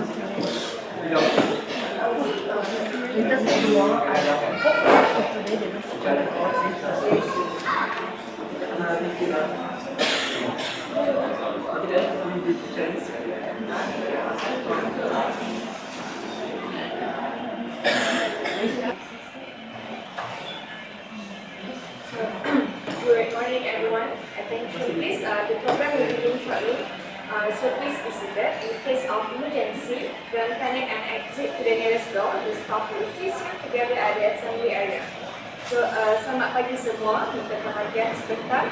Kita semua ada Good morning, everyone. Attention, please. The program will begin shortly. So please be seated. In case of emergency, don't panic and exit to the nearest door. The staff will assist you together at the assembly area. So, selamat pagi semua. Minta perhatian sebentar.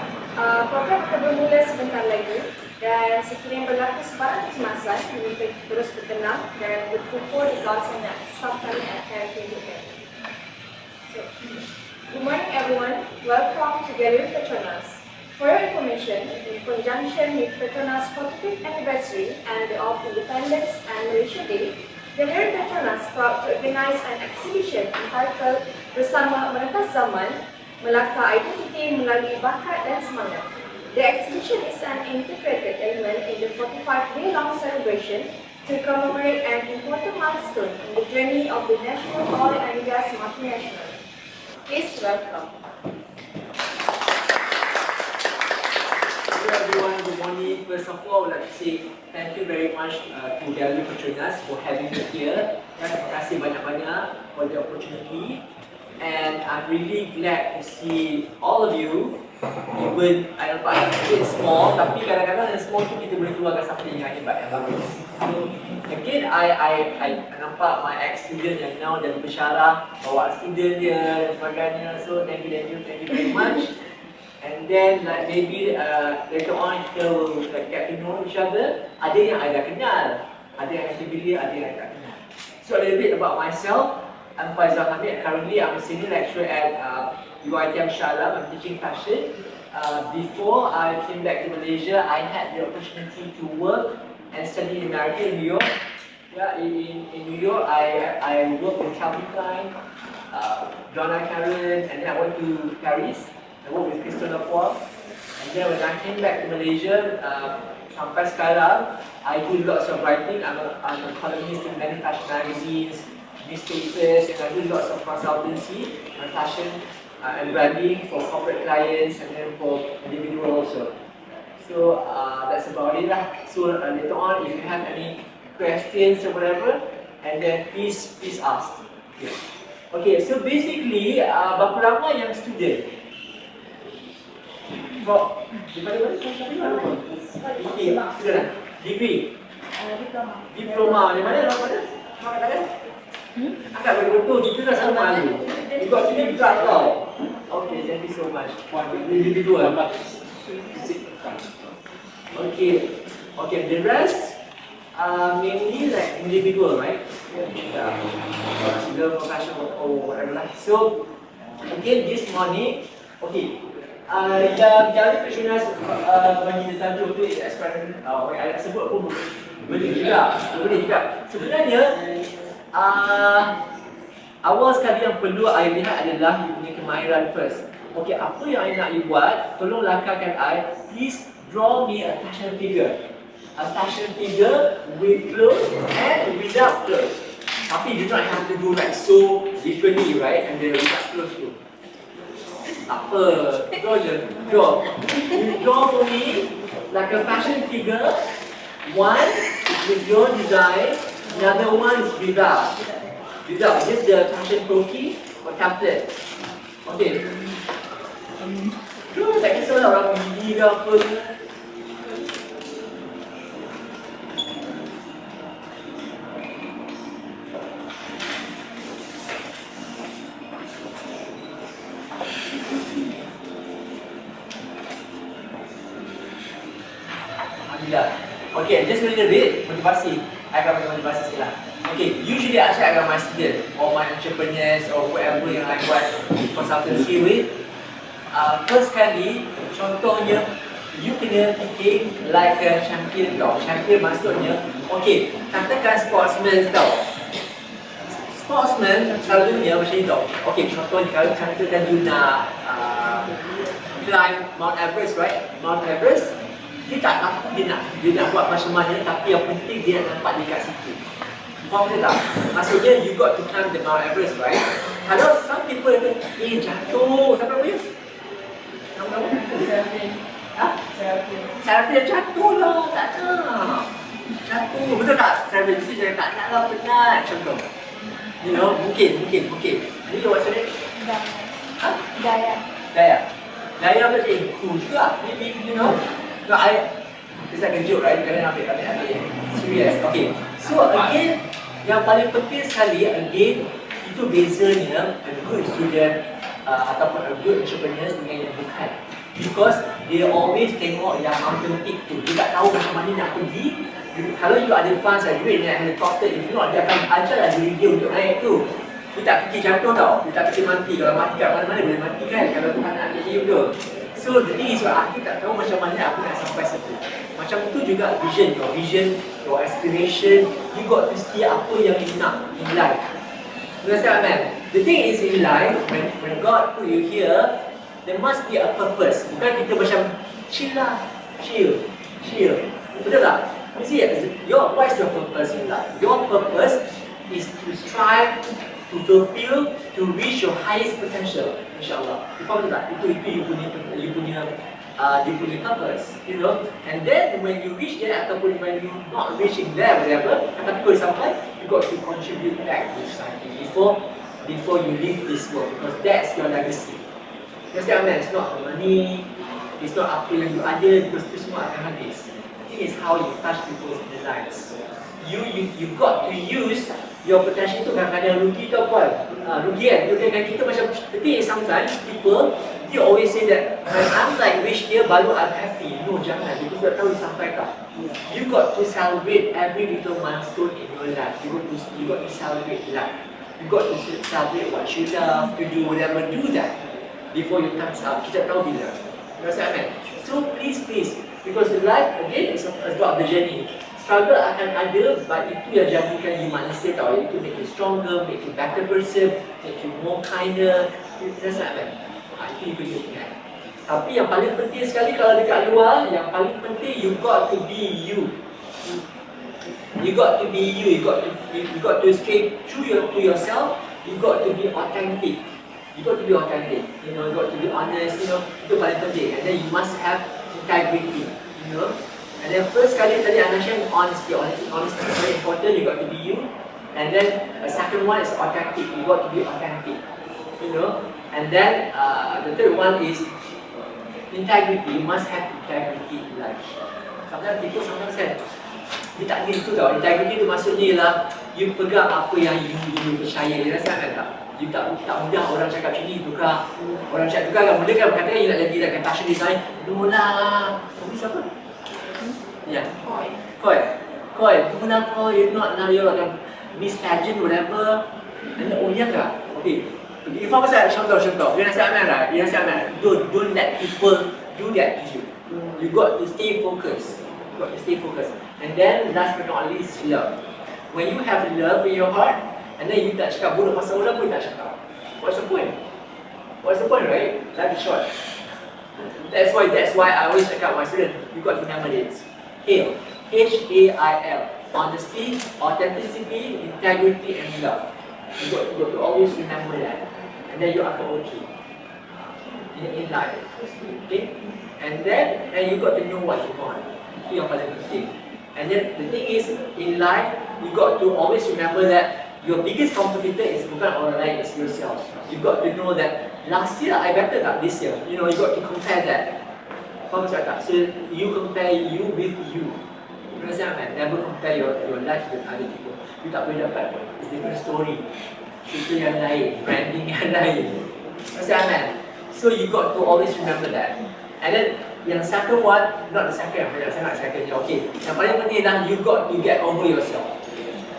Program akan bermula sebentar lagi. Dan sekiranya berlaku sebarang kecemasan, diminta terus bertenang dan berkumpul di kawasan yang staff kami akan tunjukkan. So, good morning, everyone. Welcome to Galeri Petronas. For your information, in conjunction with Petronas 45th anniversary and of Independence and Malaysia Day, Galeri Petronas proud to organize an exhibition entitled Bersama Merentas Zaman, Melakar Identiti Melalui Bakat dan Semangat. The exhibition is an integrated element in the 45-day-long celebration to commemorate an important milestone in the journey of the national oil and gas multinational. Please welcome. Hello everyone, good morning. First of all, I would like to say thank you very much to Galeri Petronas for having me here. Dan terima kasih banyak-banyak for the opportunity. And I'm really glad to see all of you. Even I nampak it's small, tapi kadang-kadang yang small tu kita boleh keluarkan something yang hebat, yang bagus. So again, I nampak my ex-student yang now jadi pensyarah, bawa student dia dan sebagainya. So thank you very much. And then like maybe later on kita will like, get to know each other. Ada yang I dah kenal, ada yang familiar, ada yang I tak kenal. So a little bit about myself. I'm Faizal Hamid. Currently I'm a senior lecturer at UiTM Shah Alam. I'm teaching fashion. Before I came back to Malaysia, I had the opportunity to work and study in America, in New York. Yeah, in New York, I worked with Calvin Klein, Donna Karan, and then I went to Paris. I worked with Christian Lacroix. And then when I came back to Malaysia, sampai sekarang, I do lots of writing. I'm a columnist in many fashion magazines, newspapers, and I do lots of consultancy on fashion and branding for corporate clients and then for individuals also. So that's about it lah. So later on, if you have any questions or whatever, and then please ask. Okay, so basically, berapa lama yang student? Di mana? Okay, student. Degree. Diploma. Di mana? Mana kata? Agak betul-betul, kita dah sama malu. You got to be proud tau. Okay, thank you so much. Individual. Okay, the rest mainly like individual, right? Single, professional or whatever lah. So, again this morning, okay, yang Galeri Petronas bagi dia tajuk tu experiment, I sebut pun boleh juga. Sebenarnya, awal sekali yang perlu I lihat adalah you punya kemahiran first. Okay, apa yang I nak you buat, tolong lakarkan I, please draw me a fashion figure. A fashion figure with clothes and without clothes. Tapi you don't have to do like so literally, right? And then without clothes too. Apa? Draw je. Draw. You draw for me like a fashion figure. One with your design, another one is without. Just the fashion croquis or template. Okay. Tak kisahlah orang gigi ke apa ke. Alhamdulillah. Okay, just a little bit motivasi. I akan bagi motivasi sikit lah. Okay, usually I share dengan my student or my entrepreneurs or whoever yang I buat consultancy with. First kali, contohnya, you kena fikir like a champion tau. Champion maksudnya, okay, katakan sportsman tau. Sportsman selalunya macam ni tau. Okay, contohnya kalau katakan you nak climb Mount Everest, right? Mount Everest, dia tak tahu dia nak buat macam mana, tapi yang penting dia nak nampak dekat situ. Faham tak? Maksudnya you got to climb the Mount Everest, right? Kalau some people kata, jatuh, sampai apa ya? Ha? Saya jatuh lah, tak nak. Jatuh, betul tak? Saya mesti jadi tak nak lah, penat, macam tu. You know, mungkin. Ini what's your name? Ha? Daya berarti cool juga, maybe, you know. No, it's like a joke, right? Kalian ambil. Serious, okay. So again, yang paling penting sekali, again, itu bezanya a good student ataupun a good entrepreneur dengan yang bukan. Because they always tengok yang mountain peak tu. Dia tak tahu macam mana nak pergi. Kalau you ada funds, ada duit naik helikopter, if not, dia akan ajarlah diri dia untuk naik tu. Dia tak fikir jatuh tau, dia tak fikir mati. Kalau mati kat mana-mana boleh mati kan, kalau Tuhan nak ambil hidup tu. So the thing is, aku tak tahu macam mana aku nak sampai situ. Macam tu juga vision, your aspiration, you got to see apa yang you nak in life. You understand, man? The thing is in life, when God put you here, there must be a purpose. Bukan kita macam chill. Betul tak? You see, what is your purpose in life? Your purpose is to strive, to fulfill, to reach your highest potential. InsyaAllah. You faham tak? Itu you punya purpose, you know. And then when you reach there ataupun when you not reaching there, whatever, tapi kau sampai, you got to contribute back to society before you leave this world, because that's your legacy. That's what I mean. It's not money, it's not apa yang you ada, because itu semua akan habis. It is how you touch people's lives. You got to use your potential tu. Kadang-kadang rugi tu apa? Rugi kan? Kan kita macam, the thing is sometimes people, they always say that when I'm like rich here, baru I'm happy. No, jangan. Because tak tahu sampai tak. You got to celebrate every little milestone in your life. You got to celebrate life. You got to celebrate what you love to do, whatever, do that before your time's up. Kita tahu bila. You know what I mean? So please, because life again is about the journey. Struggle akan ada, but itu yang jadikan you manusia tau. Itu make you stronger, make you better person, make you more kinder. You know what I mean? Itu you perlu ingat. Tapi yang paling penting sekali kalau dekat luar, yang paling penting you got to be you. You got to be you. You got to stay true to yourself. You got to be authentic. You got to be authentic. You know, you got to be honest. You know, itu paling penting. And then you must have integrity. You know. And then first kali tadi I mentioned honesty. Honesty is very important. You got to be you. And then second one is authentic. You got to be authentic. You know. And then the third one is integrity. You must have integrity in life. Sometimes people kan dia tak gitu tau. Integrity tu maksudnya ialah you pegang apa yang you percaya. You rasa kan tak? You tak mudah orang cakap macam ni tukar. Orang cakap tukar kan, benda kan berkata you nak lagi nak fashion design. No lah. Kamu siapa? Ya. Koi. No lah Koi. You not now you're like Miss Pageant whatever. And then, oh ya ke? Okay. You faham pasal contoh. You understand right? Don't let people do that to you. You got to stay focused. And then last but not least, love. When you have love in your heart, and then you tak cakap buruk pasal orang pun tak cakap. What's the point, right? Life is short. That's why I always cakap my student, you got to remember this. HAIL. H-A-I-L. Honesty, authenticity, integrity, and love. You got to always remember that. And then you are okay in life. Okay? And then you got to know what you want. Itu yang paling penting. And then the thing is, in life, you got to always remember that your biggest competitor is bukan orang lain, it's yourself. You got to know that last year I better than this year. You know, you got to compare that. Faham tak? So you compare you with you. You understand, man? Never compare your life with other people. You tak boleh dapat. It's different story. Cerita yang lain, branding yang lain. Understand, man? So you got to always remember that. And then yang second one, not the second, banyak sangat second. Okay, yang paling penting adalah you got to get over yourself.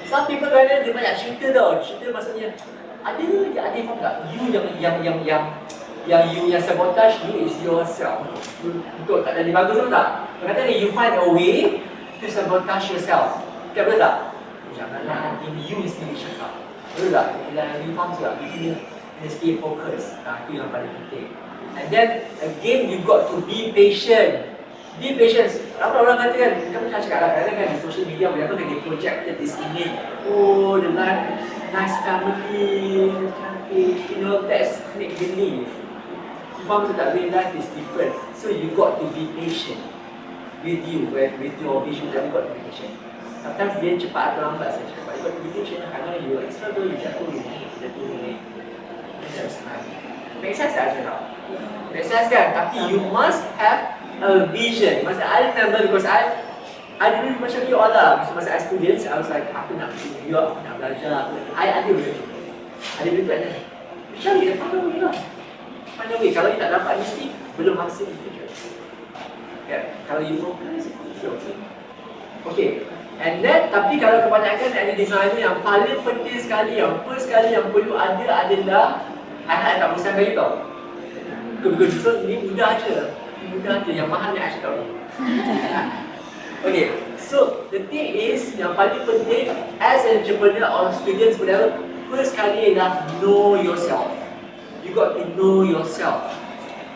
Some people kadang dia banyak cerita tau. Cerita maksudnya ada faham tak? You yang you yang sabotage you is yourself. Betul tak? Jadi bagus betul tak? Kadang-kadang you find a way to sabotage yourself. Betul tak? Janganlah ini you mesti cakap. Betul tak? You faham tak? You kena stay focus. Itu yang paling penting. And then again you got to be patient. Be patient. Ramai orang kata kan, kamu nak cakap lah kadang kan di social media whenever they projected this image, oh the nice family, cantik, you know, that's make believe. Faham tak? Real life is different. So you got to be patient with you, with your vision, you got to be patient. Sometimes dia cepat atau lambat saya cakap, you got to be patient. Kadang you struggle, you jatuh, you naik. Make sense tak? Make sense kan? Tapi you must have a vision. Masa I remember because I dulu macam you all lah. Masa I students, I was like, aku nak pergi New York, aku nak belajar. I ada belajar. Ada belajar kan? Cari, find a way lah. Find a way. Kalau you tak dapat, mesti belum hasil di future. Okay. Kalau you focus, it's okay. Okay. And then, tapi kalau kebanyakan ada designer yang paling penting sekali, yang first sekali yang perlu ada adalah anak tak bosan kayu tau. Betul-betul, so ni mudah je. Yang mahal ni I cakap ni. Okay, so the thing is, yang paling penting as an entrepreneur or students whatever, first kali adalah know yourself. You got to know yourself.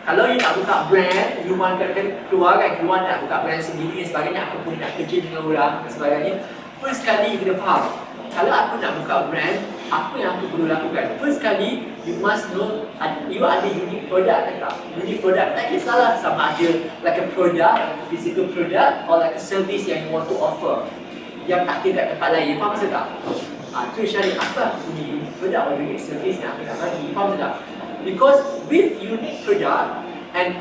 Kalau you nak buka brand, you mahu keluar nak buka brand sendiri dan sebagainya, aku pun nak kerja dengan orang dan sebagainya. First kali you kena faham, kalau aku nak buka brand, apa yang aku perlu lakukan? First kali, you must know you ada unique product ke tak? Unique product, tak kisahlah sama ada like a product, a physical product or like a service yang you want to offer yang tak ada kat tempat lain, you faham maksud tak? Itu syariah apa aku punya unique product or unique service yang aku nak bagi, you faham maksud tak? Because with unique product and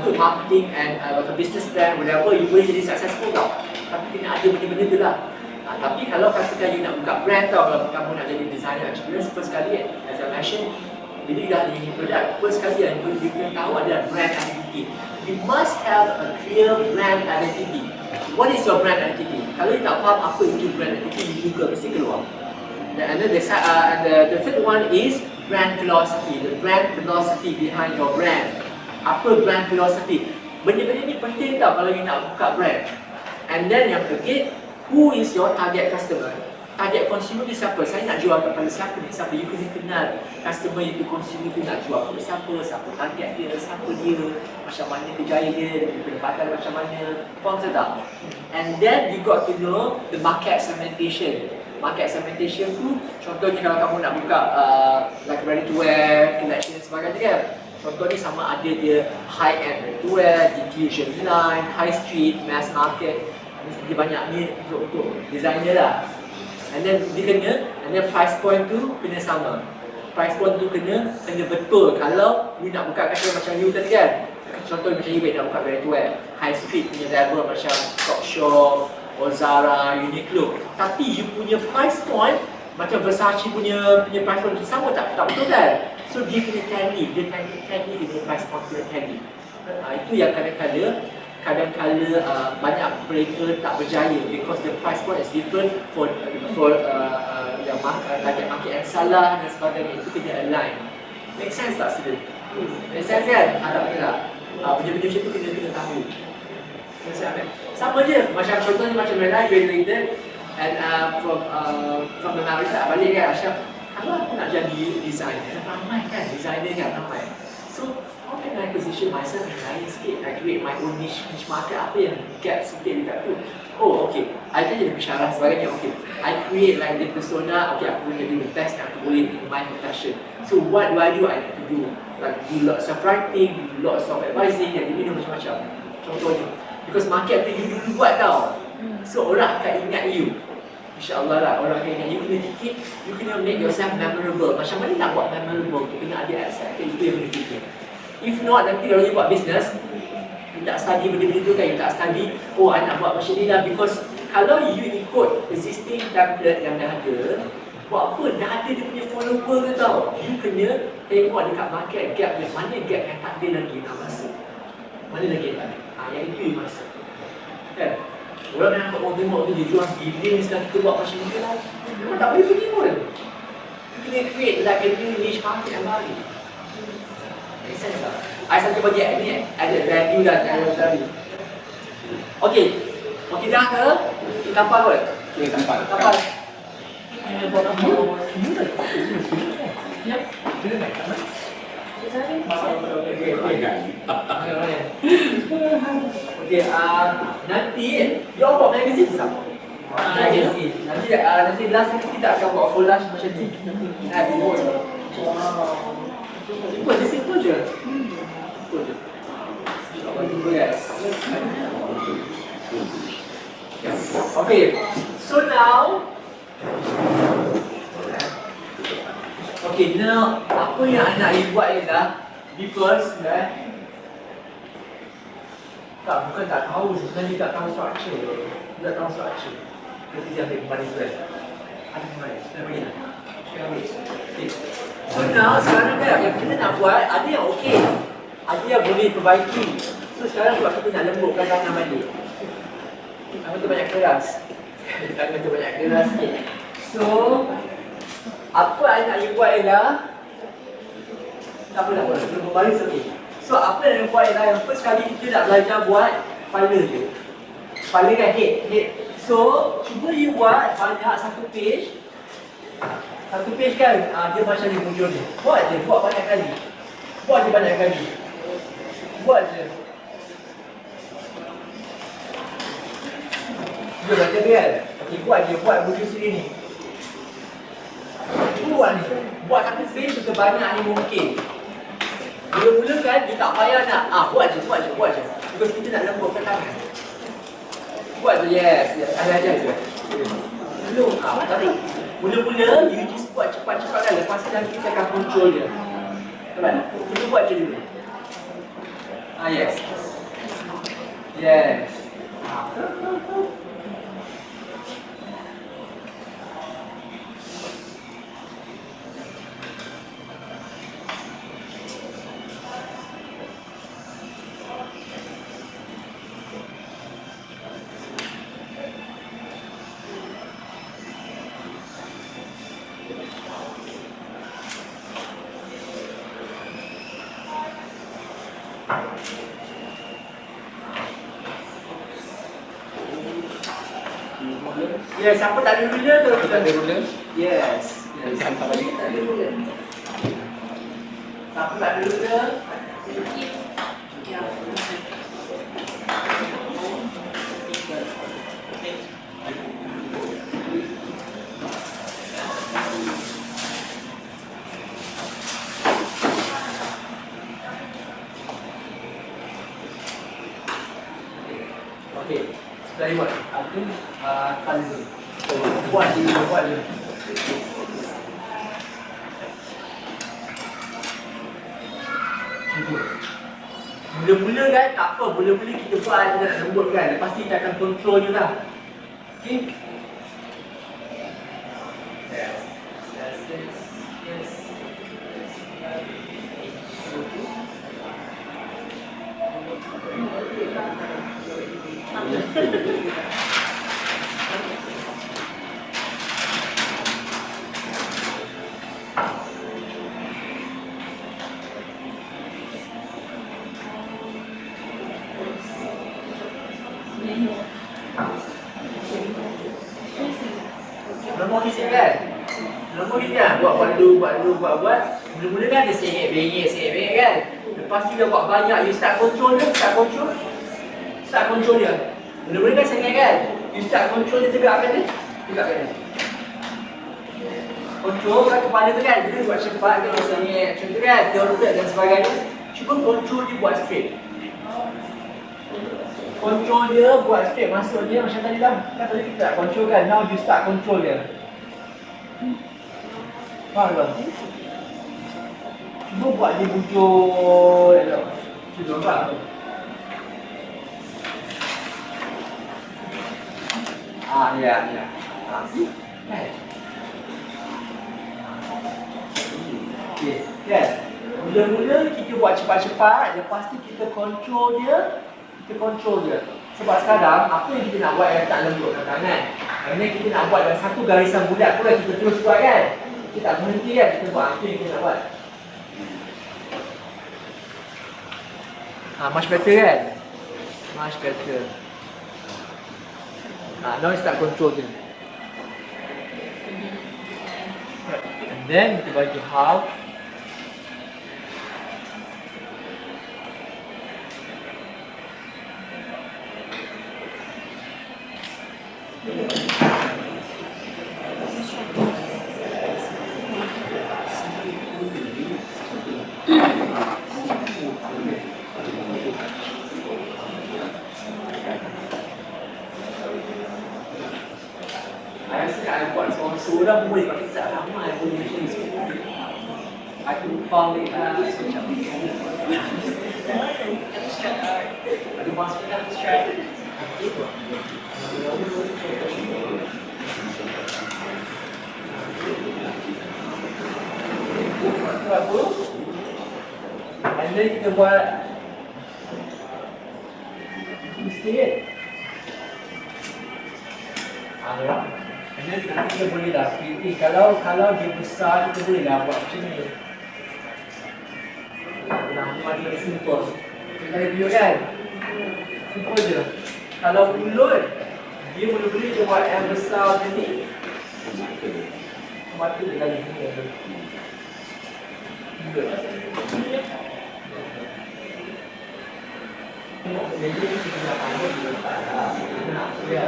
good marketing and like a business plan, whatever, you boleh jadi successful tau. Tapi kena ada benda-benda tu lah. Tapi kalau katakan you nak buka brand tau, kalau kamu nak jadi designer experience, first kali as I mentioned, bila you dah ada unique product, first kali yang you kena tahu adalah brand identity. You must have a clear brand identity. What is your brand identity? Kalau you tak faham apa itu brand identity, you Google mesti keluar. And then the third one is brand philosophy. The brand philosophy behind your brand. Apa brand philosophy? Benda-benda ni penting tau kalau you nak buka brand. And then yang ketiga, who is your target customer? Target consumer ni siapa? Saya nak jual kepada siapa ni? Siapa? You kena kenal customer itu, consumer itu nak jual kepada siapa target dia, siapa dia, macam mana kerjaya dia, pendapatan macam mana, faham tak? And then you got to know the market segmentation. Market segmentation tu, contohnya kalau kamu nak buka like ready to wear, collection dan sebagainya kan. Contoh ni sama ada dia high end ready to wear, diffusion line, high street, mass market. Dia banyak ni untuk designer lah. And then dia kena, and then price point tu kena sama. Price point tu kena betul. Kalau you nak buka kata macam you tadi kan, contoh macam you nak buka ready to wear, high street punya level macam Topshop, Zara, Uniqlo. Tapi you punya price point macam Versace punya price point sama tak betul kan? So dia kena tally, dia price point kena tally. Itu yang kadang-kadang banyak mereka tak berjaya because the price point is different for yang target market yang salah dan sebagainya. Itu kena align. Make sense tak student? Make sense kan? Tak kira. Benda-benda macam tu kena tahu. Sama je, macam contohnya macam Mela graduated and from the Narita balik kan Asyaf, kalau aku nak jadi designer, ramai kan designer kan ramai. So how can I position myself in lain sikit? I create my own niche market, apa yang gap sikit dekat tu. Oh okay, I kan jadi pensyarah sebagainya, okay. I create like the persona, okay aku boleh jadi the best yang aku boleh in my profession. So what do? I need to do like do lots of writing, do lots of advising, yang ini macam-macam. Contohnya, because market tu you dulu buat tau. So orang akan ingat you. InsyaAllah lah, orang akan ingat you. Kena fikir, you kena make yourself memorable. Macam mana nak buat memorable? You kena ada asset, itu yang kena fikir. If not, nanti kalau you buat business, you tak study benda-benda tu kan, you tak study, oh I nak buat macam ni lah. Because kalau you ikut existing template yang dah ada, buat apa? Dah ada dia punya follower ke tau. You kena tengok dekat market gap dia, mana gap yang tak ada lagi nak masuk. Mana lagi tak ada? Yang itu you masuk. Kan? Orang yang nampak orang tengok tu dia jual bilion sekarang kita buat macam ni lah. Memang tak boleh pergi pun. You kena create like a new niche market yang baru. Make sense tak? I satu bagi ni ada value dah tadi. Okay. Okay dah ke? Kita kapal kot? Okay, kapal. Kapal. Buat apa? Ini dah. Ya. Dia naik tak? Okay. Okey, nanti you all buat magazine tak? Magazine. Nanti last nanti kita akan buat collage macam ni. Simple je, simple je. Simple je. Yes. Okay, so now okay, now apa yang anak you buat ialah because tak, bukan tak tahu, sebenarnya tak tahu structure. Tak tahu structure. Nanti dia ambil kembali sudah. Ada kembali, sudah bagi nak. Okay. So now sekarang kan yang kita nak buat, ada yang okey, ada yang boleh perbaiki. So sekarang buat kita nak lembutkan tangan balik. Tangan tu banyak keras. Tangan tu banyak keras sikit. So apa yang nak you buat ialah tak apa, belum berbaris okey. So apa yang nak buat ialah yang first kali kita nak belajar buat kepala je. Kepala kan head. So cuba you buat banyak satu page. Satu page kan dia macam ni muncul ni. Buat banyak kali. Buat je banyak kali. Buat je. Dia baca dia kan? Okey, buat muncul sini ni. Buat ni. Buat satu page sebanyak ni mungkin. Mula-mula kan, dia tak payah nak buat je. Because kita nak lembutkan tangan. Buat je, yes. Ada je. Belum, tarik. Mula-mula, you just buat cepat-cepat kan. Lepas tu nanti kita akan control dia. Nampak? Kita buat je dulu. Yes. Yes. Yes, siapa tak ada ruler tu? Tak ada ruler? Yes. Siapa balik tak ada ruler? Siapa tak ada ruler? Okey. Dari buat. Aku tali dulu. Buat je. Mula-mula kan tak apa, mula-mula kita buat kita nak lembut kan. Lepas tu kita akan control je lah. Okey. Yes. Nombor kisah kan? Nombor kisah buat dulu. Mula-mula kan dia sengit-bengit kan? Lepas tu dia buat banyak, you start control dia. Mula-mula kan sengit kan? You start control dia, tegakkan dia. Control kan kepala tu kan? Dia buat cepat kan, dia sengit macam tu kan? Dia rotate dan sebagainya. Cuba control dia buat straight. Control dia buat straight, masuk dia macam tadi lah. Kan tadi kita tak control kan, now you start control dia. Faham tak? Cuba buat dia bujur elok. Cuba faham? Ya. See? Kan? Okay, kan? Mula-mula kita buat cepat-cepat, lepas tu kita control dia. Sebab sekarang, apa yang kita nak buat yang tak lembutkan tangan. Kerana kita nak buat dalam satu garisan bulat pula, kita terus buat kan. Kita tak berhenti kan, kita buat apa yang kita nak buat. Much better kan? Much better. Now you start control dia. And then kita bagi half. I buat seorang seorang pun boleh pakai tak ramai pun macam ni. Aku faham dia macam ada masuk dalam strap. Apa? And then kita buat sikit. And then nanti kita boleh dah pilih kalau dia besar kita boleh dah buat macam ni. Nampak dia simple. Kita ada video kan? Simple je. Kalau mulut dia boleh dia buat yang besar macam ni. Mata dia kali ni. Jadi kita nak tahu dia tak nak dia.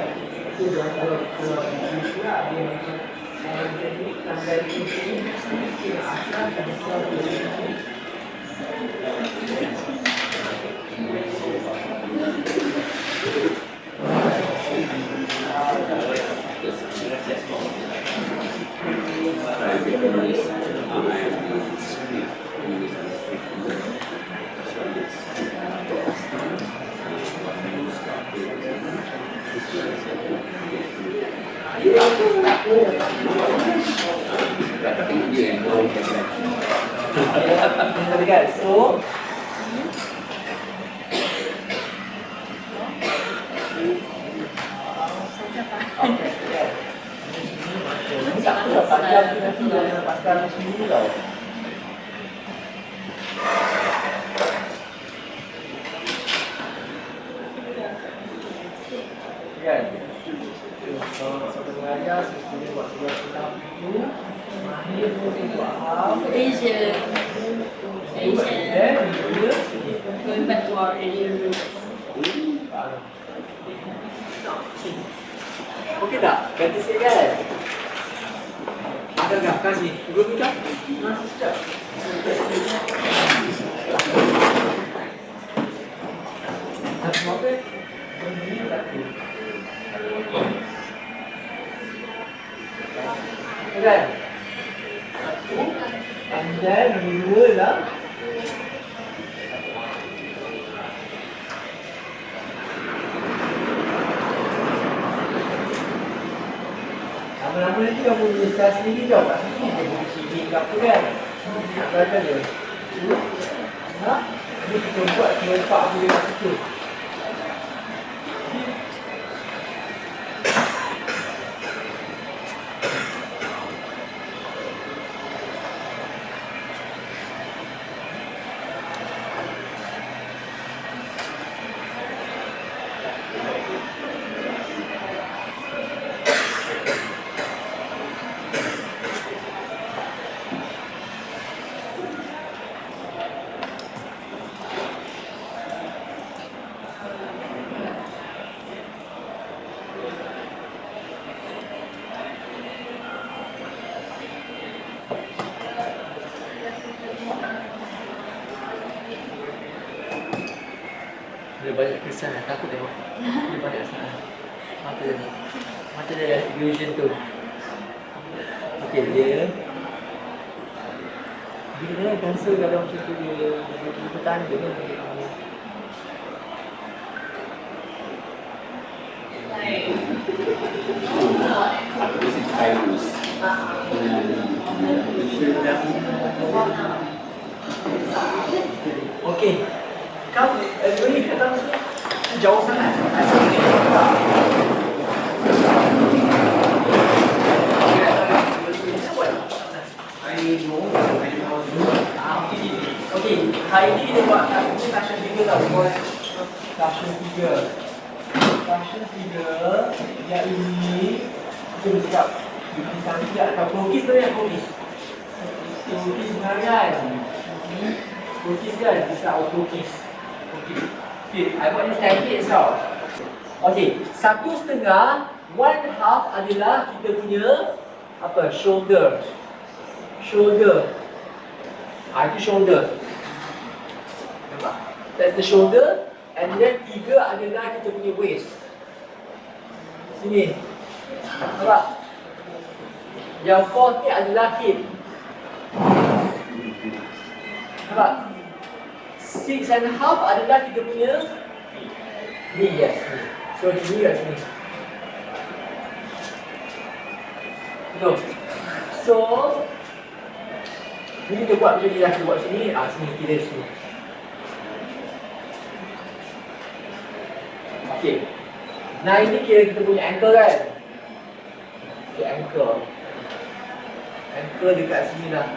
Itu dia kalau dia jadi tanda ini asal dan asal So going back to our Asian roots. okey tak? Ganti sikit kan? Ada tak? Kasih. Dua minit. Masih sekejap. Satu apa? Ini satu. Kan? Satu. And then nombor dua lah. Lama-lama nanti kamu boleh start sendiri tau kat sini. Dia boleh sini ke apa kan. Nak belajar dia. Ha? Ini kita buat sempat boleh kat situ. Dia banyak kesan lah, takut tengok. Dia banyak sana. Mata dia illusion tu. Okey, dia cancel kalau macam tu dia bertanda ni. Aku mesti virus. Okey. Kau ni datang jauh sangat. Okey, hari ni kita buat session 3 tau. Session 3. Session 3 yang ini kita bercakap lukisan tidak atau pelukis tu yang pelukis. Pelukis sebenarnya pelukis kan, bisa pelukis. Okay, I buat ni staircase tau. Okey, 1/2, 1/2 adalah kita punya apa? Shoulder. Shoulder. Itu shoulder. Nampak? That's the shoulder. And then 3 adalah kita punya waist. Sini. Nampak? Yang 4 ni adalah hip. Nampak? 6.5 adalah kita punya ni, yes. So ini kat sini. Betul. So ni kita buat macam ni lah. Kita buat sini. Sini kira sini. Okay. Nah ini kira kita punya ankle kan. Okay, ankle. Ankle dekat sini lah.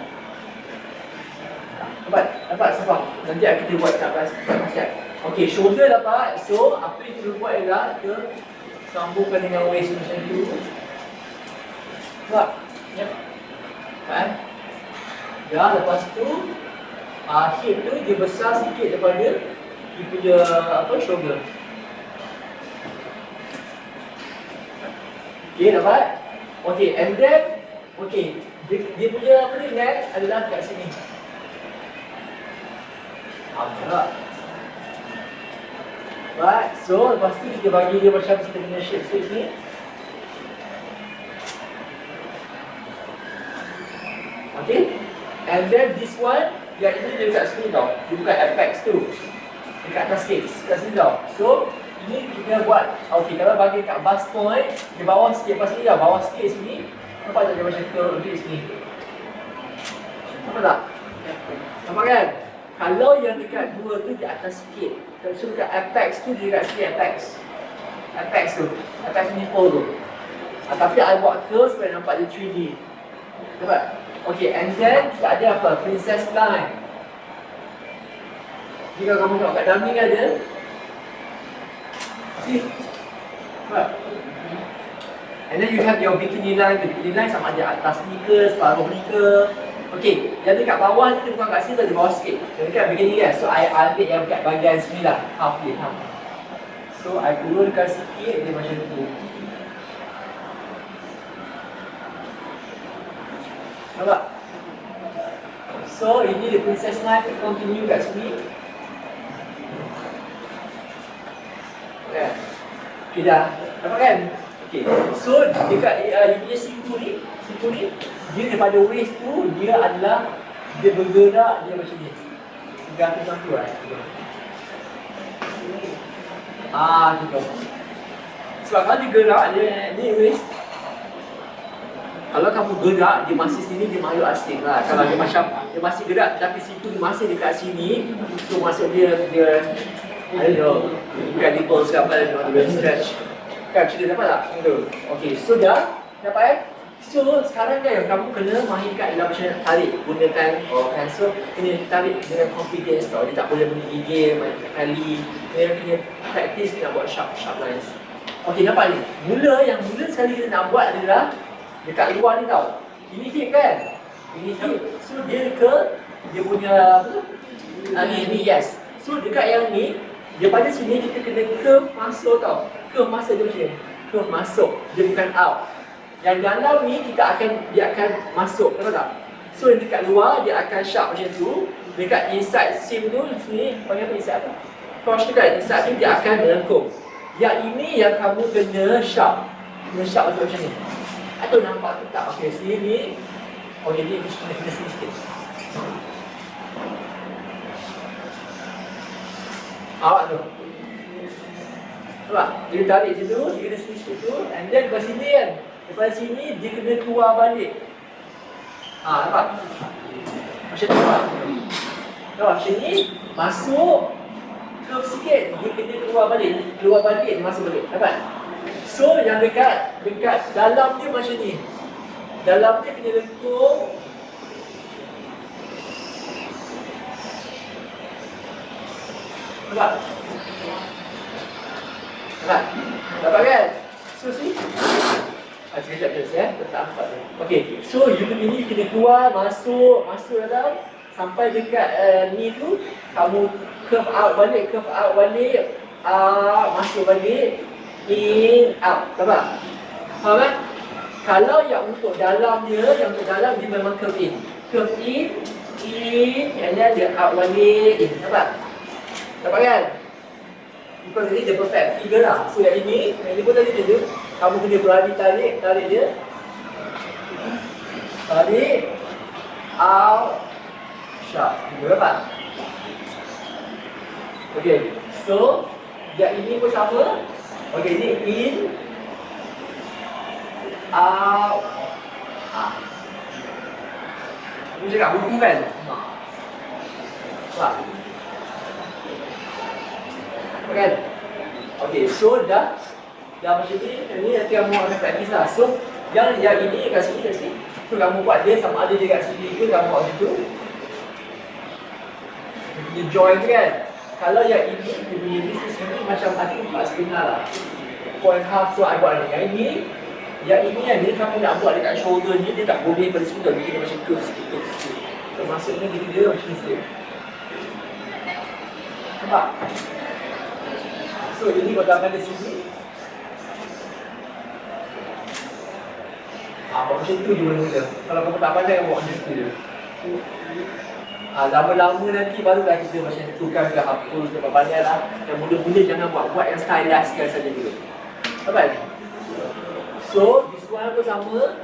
Dapat sebab nanti kita buat kat pasal. Okey, shoulder dapat. So apa yang kita buat ialah kita sambungkan dengan waist macam tu. Nampak? Yep. Kan? Dah lepas tu hip tu dia besar sikit daripada dia punya apa shoulder. Okey, dapat? Okey, and then dia punya apa ni neck adalah kat sini. Tak. Right, so lepas tu kita bagi dia macam kita punya shape ni. Okay, and then this one, yang ini dia dekat sini tau. Dia bukan apex tu. Dekat atas sikit, kat sini tau. So, ini kita buat, okay, kalau bagi kat bust point, di bawah sikit, pas sini tau, bawah sikit sini. Nampak tak dia macam curl di sini? Nampak tak? Nampak kan? Kalau yang dekat 2 tu di atas sikit. So dekat apex tu dia dekat sini apex. Apex tu. Apex nipple tu. Tapi I buat curl supaya nampak dia 3D. Nampak? Okay, and then kita ada apa? Princess line. Jika kamu tengok kat dummy ada. See? Nampak? And then you have your bikini line. The bikini line sama ada atas ni ke, separuh ni ke. Okey, yang dekat bawah ni bukan kat sini, di bawah sikit. Yang dekat begini kan. So I ambil yang dekat bahagian sini lah. Half ni, half. So I turunkan sikit dia macam tu. Nampak? So ini the princess line continue kat sini. Okay dah. Nampak kan? Okay. So dekat you punya siku ni dia daripada waist tu dia adalah dia bergerak dia macam ni. Gantung tu right. Gitu. Sebab kalau dia gerak dia ni waist. Kalau kamu gerak dia masih sini dia makhluk asing lah. Kalau dia macam dia masih gerak tapi situ dia masih dekat sini, so maksud dia I don't know, incredible sekali dia stretch. Kan cerita dapat tak? Okay, so dah dapat So sekarang kan kamu kena mahirkan dalam macam nak tarik gunakan kan. So kena tarik dengan confidence tau. Dia tak boleh menggigil banyak kali. Dia kena practice nak buat sharp lines. Okay, nampak ni? Yang mula sekali kita nak buat adalah dekat luar ni tau. Ini hip kan? Ini hip. So dia ke dia punya apa tu? Ni yes. So dekat yang ni daripada sini kita kena curve masuk tau. Curve masuk dia macam ni. Curve masuk. Dia bukan out. Yang dalam ni dia akan masuk, tahu tak? So yang dekat luar dia akan sharp macam tu. Dekat inside seam tu sini panggil apa inside apa? Cross dekat inside ni dia akan melengkung. Yang ini yang kamu kena sharp. Kena sharp macam ni. Atau nampak tu tak? Okey, sini. Oh jadi ni kena sini sikit. Awak tu. Nampak? Dia tarik macam tu, dia kena sini sikit tu. And then lepas sini kan. Lepas sini dia kena keluar balik. Nampak? Macam tu lah. Nampak? Macam ni masuk curve sikit, dia kena keluar balik. Keluar balik, dia masuk balik. Nampak? So yang dekat dalam dia macam ni. Dalam dia kena lengkung. Nampak? Nampak? Nampak kan? So see? Sekejap je saya tak nampak tu. Okey, so you ini kena keluar, masuk dalam sampai dekat ni tu, kamu curve out balik, masuk balik. In, out. Nampak? Faham kan? Kalau yang untuk dalam dia memang curve in. Curve in, and then dia out balik, in. Nampak? Nampak kan? Because ini the perfect figure lah. So yang ini pun tadi dia, kamu kena berani tarik dia. Tarik, out, shut. Nampak? Okay, so yang ini pun sama. Okay, ini in, out, Aku cakap buku kan? Nampak? Kan? Okay, so dah macam ni nanti kamu akan praktis lah. So, yang ini kat sini. So, kamu buat dia sama ada dia kat sini ke kamu buat macam tu. Dia join tu kan? Kalau yang ini, dia punya business ini macam ada 4.5 lah. 4.5, so I buat ni. Yang ini kamu nak buat dekat shoulder ni, dia tak boleh pada sini. Dia macam curve sikit. So, maksudnya dia macam ni. Nampak? So, ini kalau akan di sini. Macam tu je mula-mula. Kalau kamu tak pandai, kamu buat macam tu je. Lama-lama nanti barulah kita macam tu kan ke hapus ke pandai lah. Yang mula-mula jangan buat yang stylized kan saja dulu. Nampak ni? So, this one pun sama.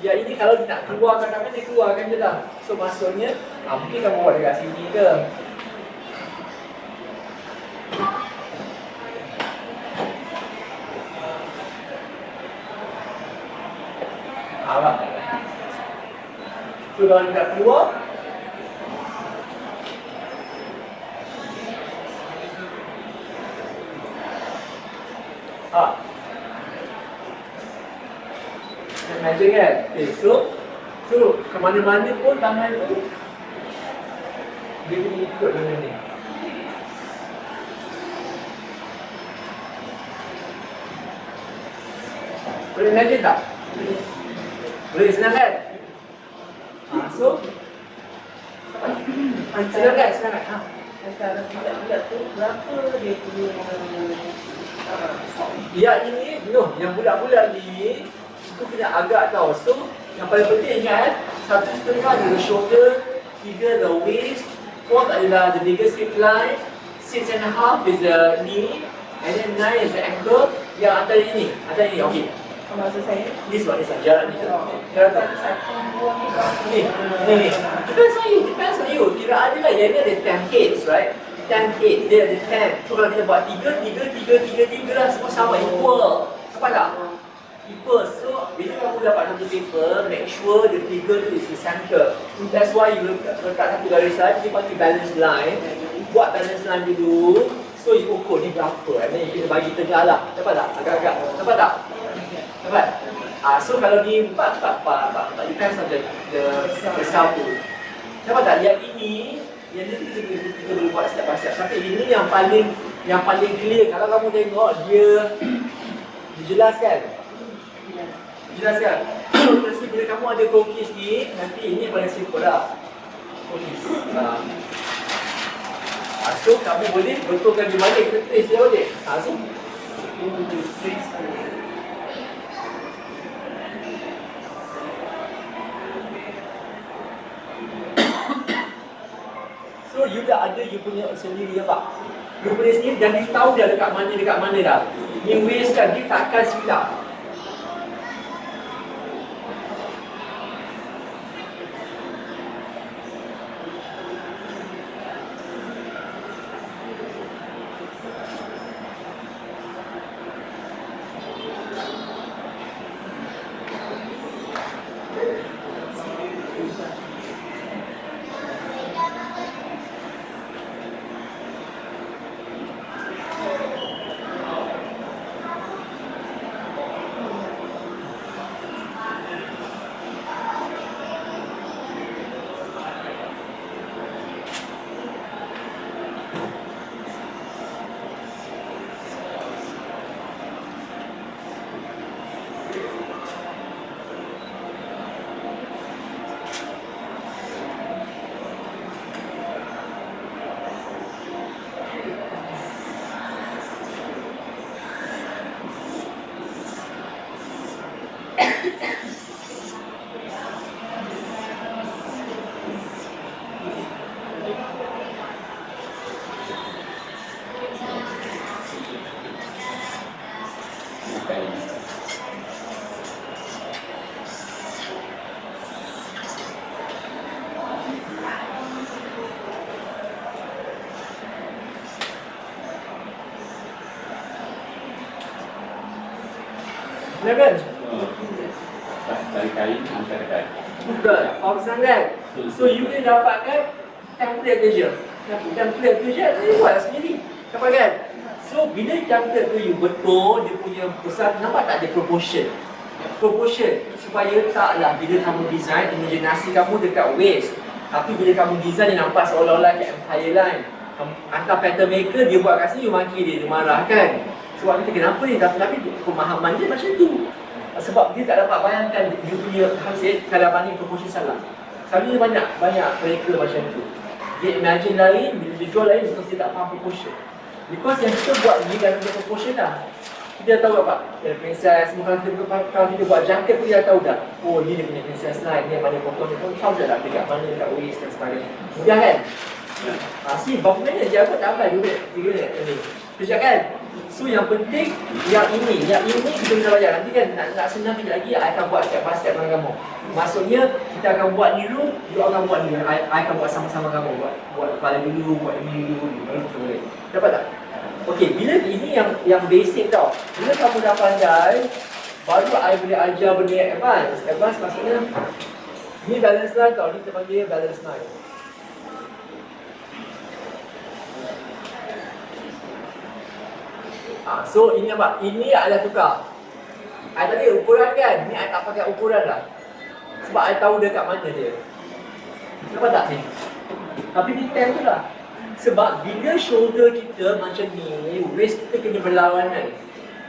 Yang ini kalau dia nak keluarkan tangan, dia keluarkan je lah. So, maksudnya, mungkin kamu buat dekat sini ke. Nampak? So, kalau dia nak keluar, imagine kan? Okay, so ke mana-mana pun tangan tu dia kena ikut benda ni. Boleh imagine tak? Boleh senang kan? So senang kan? Antara bulat-bulat tu berapa dia punya yang ini, yang bulat-bulat ni itu kena agak tau. So, yang paling penting ingat 1.5 adalah shoulder, 3 the waist, 4 adalah the biggest hip line, 6.5 is the knee, and then 9 is the ankle. Yang antara ini, okay. maksud saya? This one, jarak ni. Jarak tak? Ni. Depends on you. Kira ada lah, yang ni ada 10 heads, right? 10 heads, dia ada 10. So, kalau kita buat 3 lah, semua sama, equal. Nampak tak? Equal. So, bila kamu dapat satu paper, make sure the figure tu is the center. That's why you letak satu garisan, dia panggil balance line. Buat balance line dulu. So, you ukur ni berapa. And then you kena bagi tengah lah. Nampak tak? Agak-agak. Nampak tak? Nampak? So, kalau ni 4, depends on the sound tu. Nampak tak? Yang ini, kita boleh buat step by step. Tapi ini yang paling clear. Kalau kamu tengok, dia jelas kan? Jelas kan? So, bila kamu ada cookies ni, nanti ini paling simple lah. Cookies. So, kamu boleh betulkan di mana kita trace dia boleh. So, you dah ada you punya sendiri apa? You punya sendiri dan you tahu dah dekat mana dah. You waste kan, dia takkan silap. Silakan. Dari kain angkat kain. Betul, faham sangat. So you boleh dapatkan template tu je. Template tu je, you buat sendiri. Dapatkan? So bila template tu you betul, dia punya besar, nampak tak ada proportion? Proportion, supaya taklah bila kamu design, imaginasi kamu dekat waist. Tapi bila kamu design, dia nampak seolah-olah kat Empire Line. Kamu hantar pattern maker, dia buat kat sini, you maki dia marah kan? Sebab kita kenapa ni? Tapi pemahaman dia macam tu. Sebab dia tak dapat bayangkan dia punya hasil kalau banding proportion salah. Selalunya banyak mereka macam tu. Dia imagine lain, bila dia jual lain because dia tak faham proportion. Because yang kita buat ni dalam proportion dah. Kita dah tahu apa? Princess, kalau kita buat jacket pun dia dah tahu dah. Oh ni dia punya princess line, ni mana potong ni pun tahu dah dekat mana, dekat waist dan sebagainya. Mudah kan? Berapa minit je aku tak habis 2 minit, 3 minit ni. Kejap kan? So yang penting yang ini kita kena belajar. Nanti kan nak senang kejap lagi I akan buat step by step dengan kamu. Maksudnya kita akan buat ni dulu, you akan buat ni. I akan buat sama-sama kamu. Buat kepala dulu, buat ini dulu, baru kita boleh. Dapat tak? Okey, bila ini yang basic tau. Bila kamu dah pandai, baru I boleh ajar benda yang advance. Advance maksudnya ni balance line tau, ni kita panggil balance line. So ini apa? Ini adalah tukar. I tadi ukuran kan? Ni I tak pakai ukuran dah. Sebab I tahu dekat mana dia. Nampak tak ni? Tapi detail tu lah. Sebab bila shoulder kita macam ni, waist kita kena berlawanan.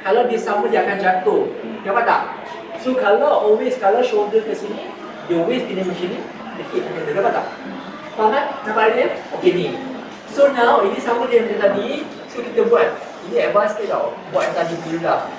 Kalau dia sama dia akan jatuh. Nampak tak? So kalau shoulder ke sini, dia waist kena macam ni, dekit macam tu. Nampak tak? Faham kan? Nampak dia? Okey ni. So now ini sama dia macam tadi. So kita buat. Ini advance sikit tau. Buat yang tadi dulu lah.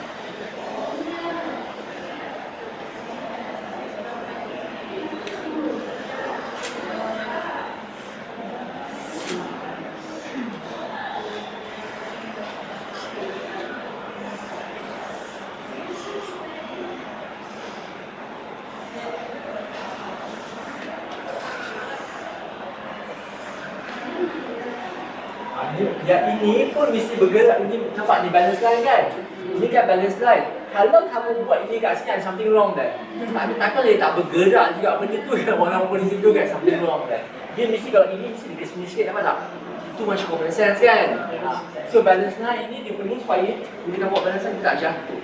Yang ini pun mesti bergerak. Ini nampak ni balance line kan? Ini kan balance line. Kalau kamu buat ini kat sini ada something wrong kan? Tapi takkan dia tak bergerak juga benda tu kan? Walaupun di situ kan something wrong kan? Dia mesti kalau ini mesti di sini sikit, nampak tak? Itu macam common sense kan? So balance line ini dia perlu supaya bila kamu buat balance line dia tak jatuh.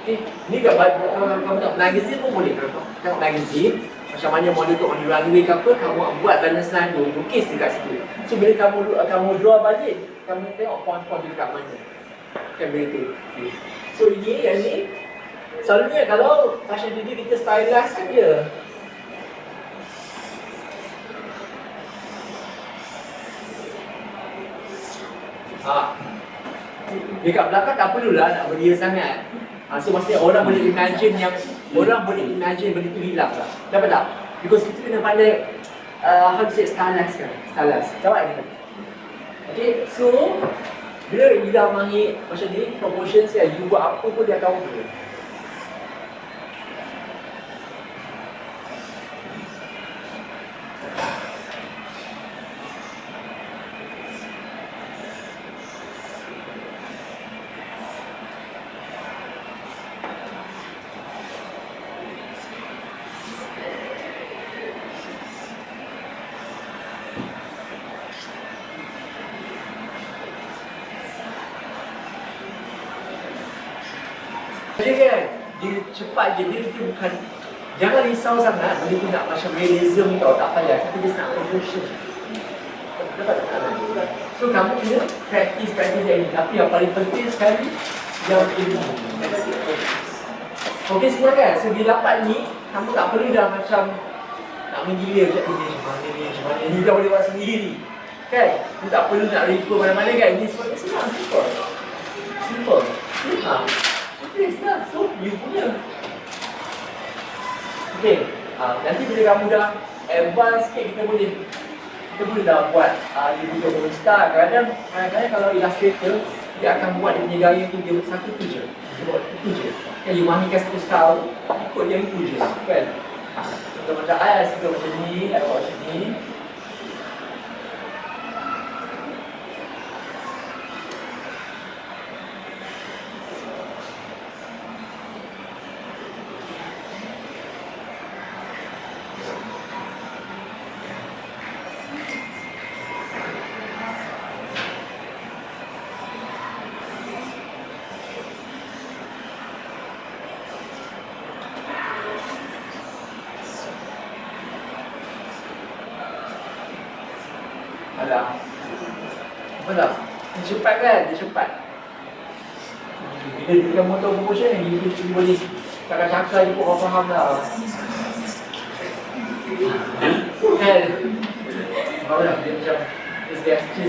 Okay, ni kat kalau kamu tengok magazine pun boleh. Kalau tengok magazine macam mana model tu on the runway ke apa, kamu buat balance line tu, lukis dekat situ. So bila kamu draw balik, kamu tengok point-point dekat mana. Kan begitu. Okay. So yang ni selalunya kalau fashion video kita stylize kan dia. Dekat belakang tak perlulah nak beria sangat. So maksudnya orang boleh imagine benda tu hilang lah. Dapat tak? Because kita kena pandai how to say stylize kan? Stylize. Dapat kan? Okay, so bila hilang mahir macam ni, promotion saya, you buat apa pun dia tahu tu. Dia kan, dia cepat je, dia bukan, jangan risau sangat, dia tu nak macam realism tau, tak payah, tapi dia nak emotion. Dapat tak? So kamu kena practice ini, tapi yang paling penting sekali, yang ilmu. Okey semua kan, so dia dapat ni, kamu tak perlu dah macam nak menggila je, macam mana ni, dah boleh buat sendiri. Kan? Dia tak perlu nak refer mana-mana kan, ini semua senang, simple. Yes lah, so you punya. Nanti bila kamu dah advance sikit, kita boleh dah buat dia punya monster. Kadang-kadang kalau Illustrator dia akan buat dia punya gaya tu, dia satu tu je. Dia buat tu je. Kan you mahikan satu style, ikut yang tu je kan. Contoh macam I suka macam ni, I buat macam ni. Apa tak? Dia cepat kan? Dia cepat. Bila dia motor promotion ni, dia boleh cakap-cakap je pun orang faham lah. Kan? Faham tak? Dia macam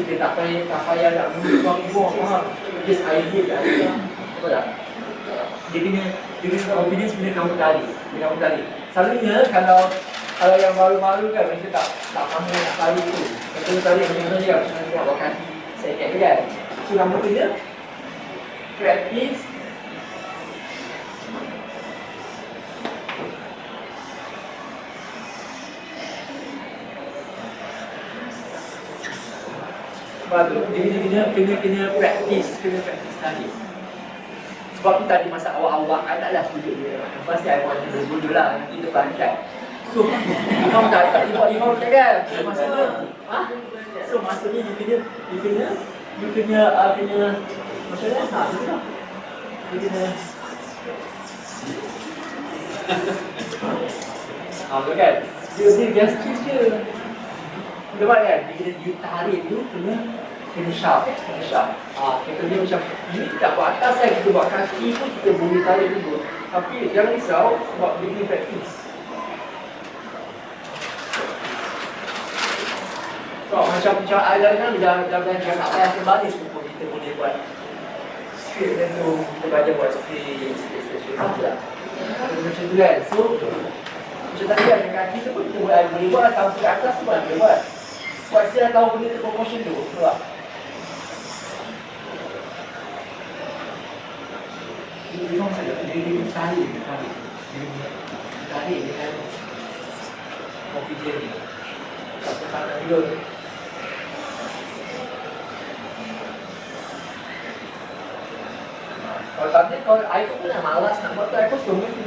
dia tak payah nak buang-buang, faham? Just idea kat dia. Apa tak? Dia kena confidence bila kamu tarik. Selalunya kalau yang baru-baru kan, mereka tak faham nak tarik tu. Kita tarik macam mana dia, macam mana dia buat kaki. Saya ingat kan? So, kamu kena practice. Sebab tu, dia kena practice tadi. Sebab tu tadi masa awal-awal, I taklah setuju dia. Pasti I buat dia dulu lah, nanti depan kan. So, imam tak buat imam macam kan? Maksudnya, so maksudnya dia kena macam mana? Dia kena betul kan? Dia just kiss je. Nampak kan? Dia kena tarik tu, kena sharp. Kita dia macam, ini tak buat atas kan, kita buat kaki pun kita boleh tarik dulu. Tapi jangan risau, sebab dia kena practice. So, macam eyeliner ni dah belajar nak payah sembaris pun kita boleh buat straight dan tu kita belajar buat straight lah. Macam tu kan. So, macam tadi kan dengan kaki tu pun kita boleh buat atau ke atas tu pun boleh buat. Sebab kita dah tahu benda tu proportion tu. Betul tak? Dia memang saja. Dia tarik dengan confident ni. Tak terpakai juga. Kalau I pun dah malas nak buat tu, I pun suruh tu.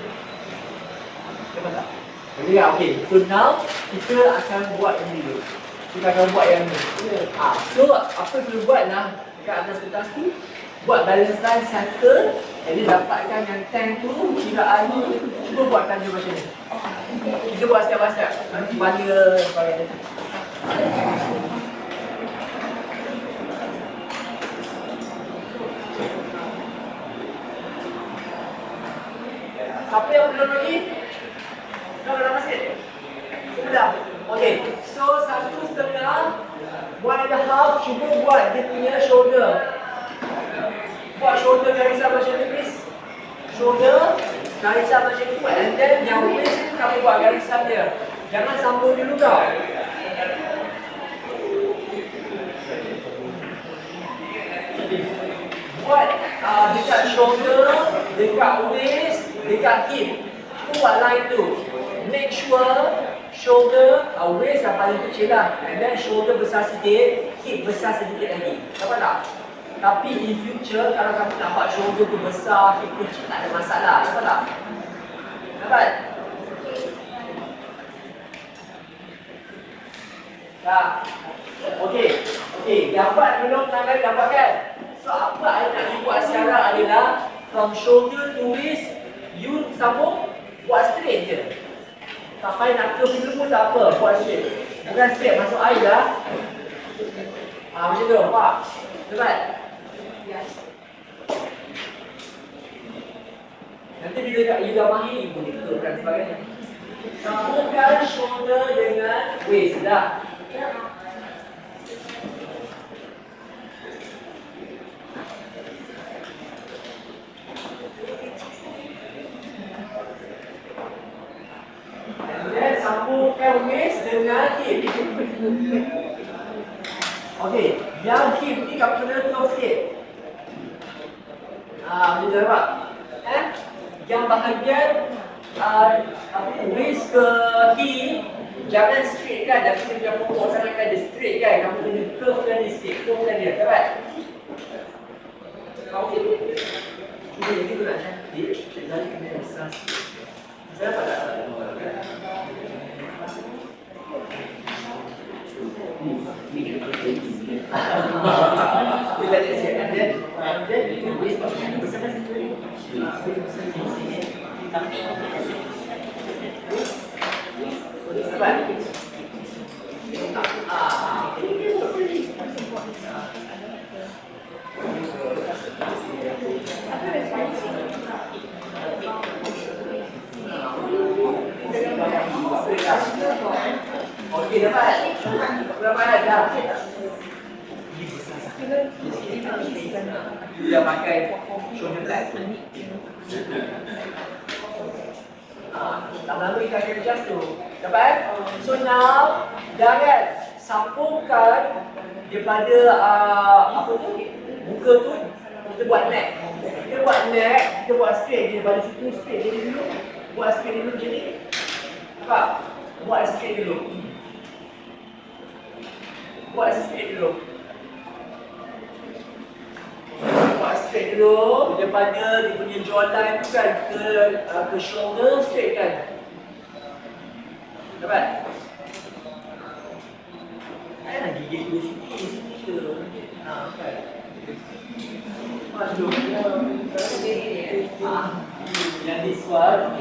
Nampak tak? Jadi okay, so now kita akan buat ini dulu. Kita akan buat yang ni. So apa yang perlu buat lah dekat atas kertas tu, buat balance line center, jadi dapatkan yang tank tu, kiraan tu, cuba buatkan dia macam ni. Kita buat step-by-step. Nanti bala sebagainya. Apa yang belum lagi? Dah masih? Sudah? Okey. So, 1.5, 1.5, cuba buat dia punya shoulder. Buat shoulder garisan macam ni, please. Shoulder, garisan macam tu. And then, yang waist tu kamu buat garisan dia. Jangan sambung dulu tau. Buat dekat shoulder, dekat waist, dekat hip. Kita buat line tu. Make sure shoulder, waist yang paling kecil lah. And then shoulder besar sikit, hip besar sedikit lagi. Dapat tak? Tapi in future, kalau kamu nak buat shoulder tu besar, hip kecil, tak ada masalah. Dapat tak? Dapat? Tak? Okey. Dapat belum? Tangan dapat kan? So apa saya nak buat sekarang adalah from shoulder to waist, you sambung, buat straight je. Tak payah nak curve dulu pun tak apa, buat straight. Bukan straight, masuk air lah. Macam tu, nampak? Dapat? Nanti bila you dah mahir, you boleh curvekan sebagainya. Sambungkan shoulder dengan waist dah. And sambungkan waist dengan hip. Okey, yang hip ni kamu kena tutup sikit. Boleh nampak? Yang bahagian waist ke hip, jangan straight kan, dah kita punya pokok sangat kan, dia straight kan, kamu kena curve kan dia sikit, curve kan dia, dapat? Okey. Cuba jadi tu nak cantik, cik Zali kena besar sikit. Saya dapat tak? Bila dia siap, and then you waist besar sikit. Dapat? Okey, dapat? Berapa dah? Dia pakai shoulder pad. Lama-lama kita akan adjust tu. Dapat? So now, jangan sambungkan daripada apa tu? Muka tu, kita buat neck. Kita buat neck, kita buat straight. Dia balik situ straight jadi dulu. Buat straight dulu macam ni. Nampak? Buat straight dulu. Buat straight dulu. Buat straight dulu daripada dia punya jawline tu kan ke shoulder straight kan. Dapat? Nak gigit di sini je. Kan. Masuk. Yang this one.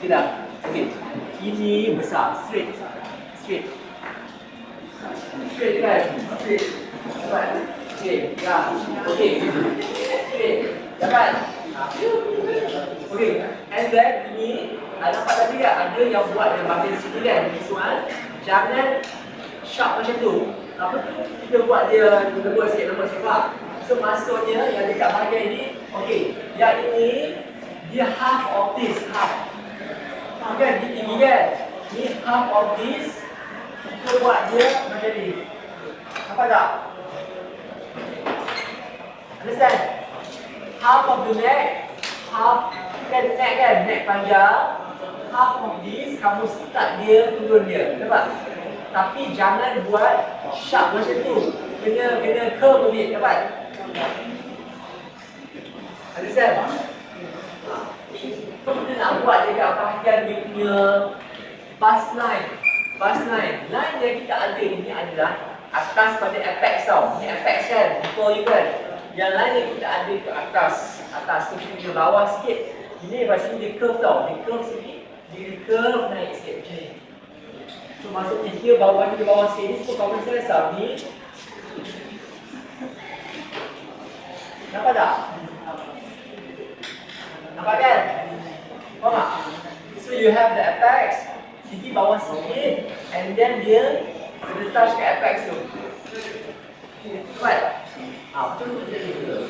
Tidak. Okey. Ini besar, straight. Straight kan? Straight. Dapat? Okey, ya. Okey. Straight. Dapat? Okey. And then ini nampak tadi tak? Ada yang buat yang bahagian sini kan? This one. Jangan sharp macam tu. Apa tu? Kita buat dia lebur sikit, nampak siapa? So maksudnya yang dekat bahagian ini, okey. Yang ini dia half of this, half. Kan? Dia tinggi kan? Ni half of this. Kita buat dia macam ni. Nampak tak? Understand? Half of the neck, half kan neck kan? Neck panjang. Half of this, kamu start dia, turun dia. Nampak? Tapi jangan buat sharp macam tu. Kena curve a bit. Nampak? Understand? Kita nak buat dekat bahagian dia punya bust line. Bust line. Line yang kita ada ini adalah atas pada apex tau. Ini apex kan? Betul you kan? Yang line yang kita ada ke atas. Atas tu kita bawah sikit. Ini macam dia curve tau. Dia curve sikit. Dia curve naik sikit macam ni. So maksudnya dia bawah ni, dia bawah sikit ni. So kamu selesai ni. Nampak tak? Nampak kan? Faham tak? So you have the apex, sini bawah sikit, and then dia kena touch ke apex tu. Right? Betul tu jadi betul.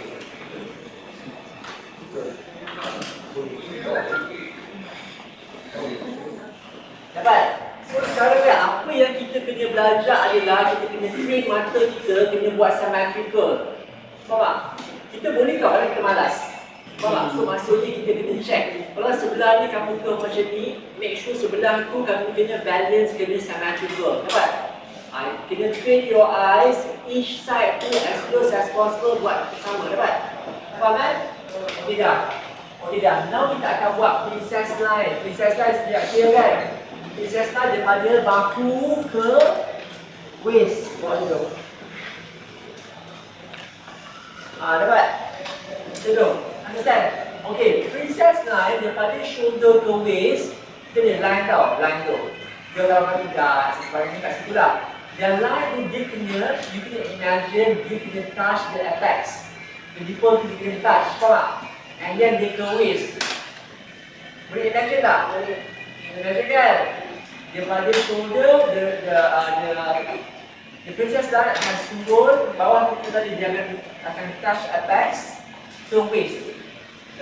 Dapat? So sekarang kan, apa yang kita kena belajar adalah kita kena train mata kita, kena buat symmetrical. Faham tak? Kita boleh tak kalau kita malas? Faham tak? So maksudnya kita kena check. Kalau sebelah ni kamu curve macam ni, make sure sebelah tu kamu kena balance, kena symmetrical. Dapat? Kena train your eyes, each side tu as close as possible buat sama. Dapat? Faham kan? Okey dah. Okey dah. Now kita akan buat princess line. Princess line sekejap clear kan? Princess line daripada bahu ke waist. Buat dulu. Dapat? Tengok. Understand? Okay, princess line daripada shoulder ke waist, kita ni line tau, line tu. Dia kalau bagi dah sebagainya kat situ lah. Dan line tu dia kena, you kena imagine dia kena touch the apex. The nipple tu dia kena touch, faham tak? And then dia ke waist. Boleh imagine tak? Boleh imagine kan? Daripada shoulder, The princess line akan turun, bawah kita tadi dia akan touch apex to waist.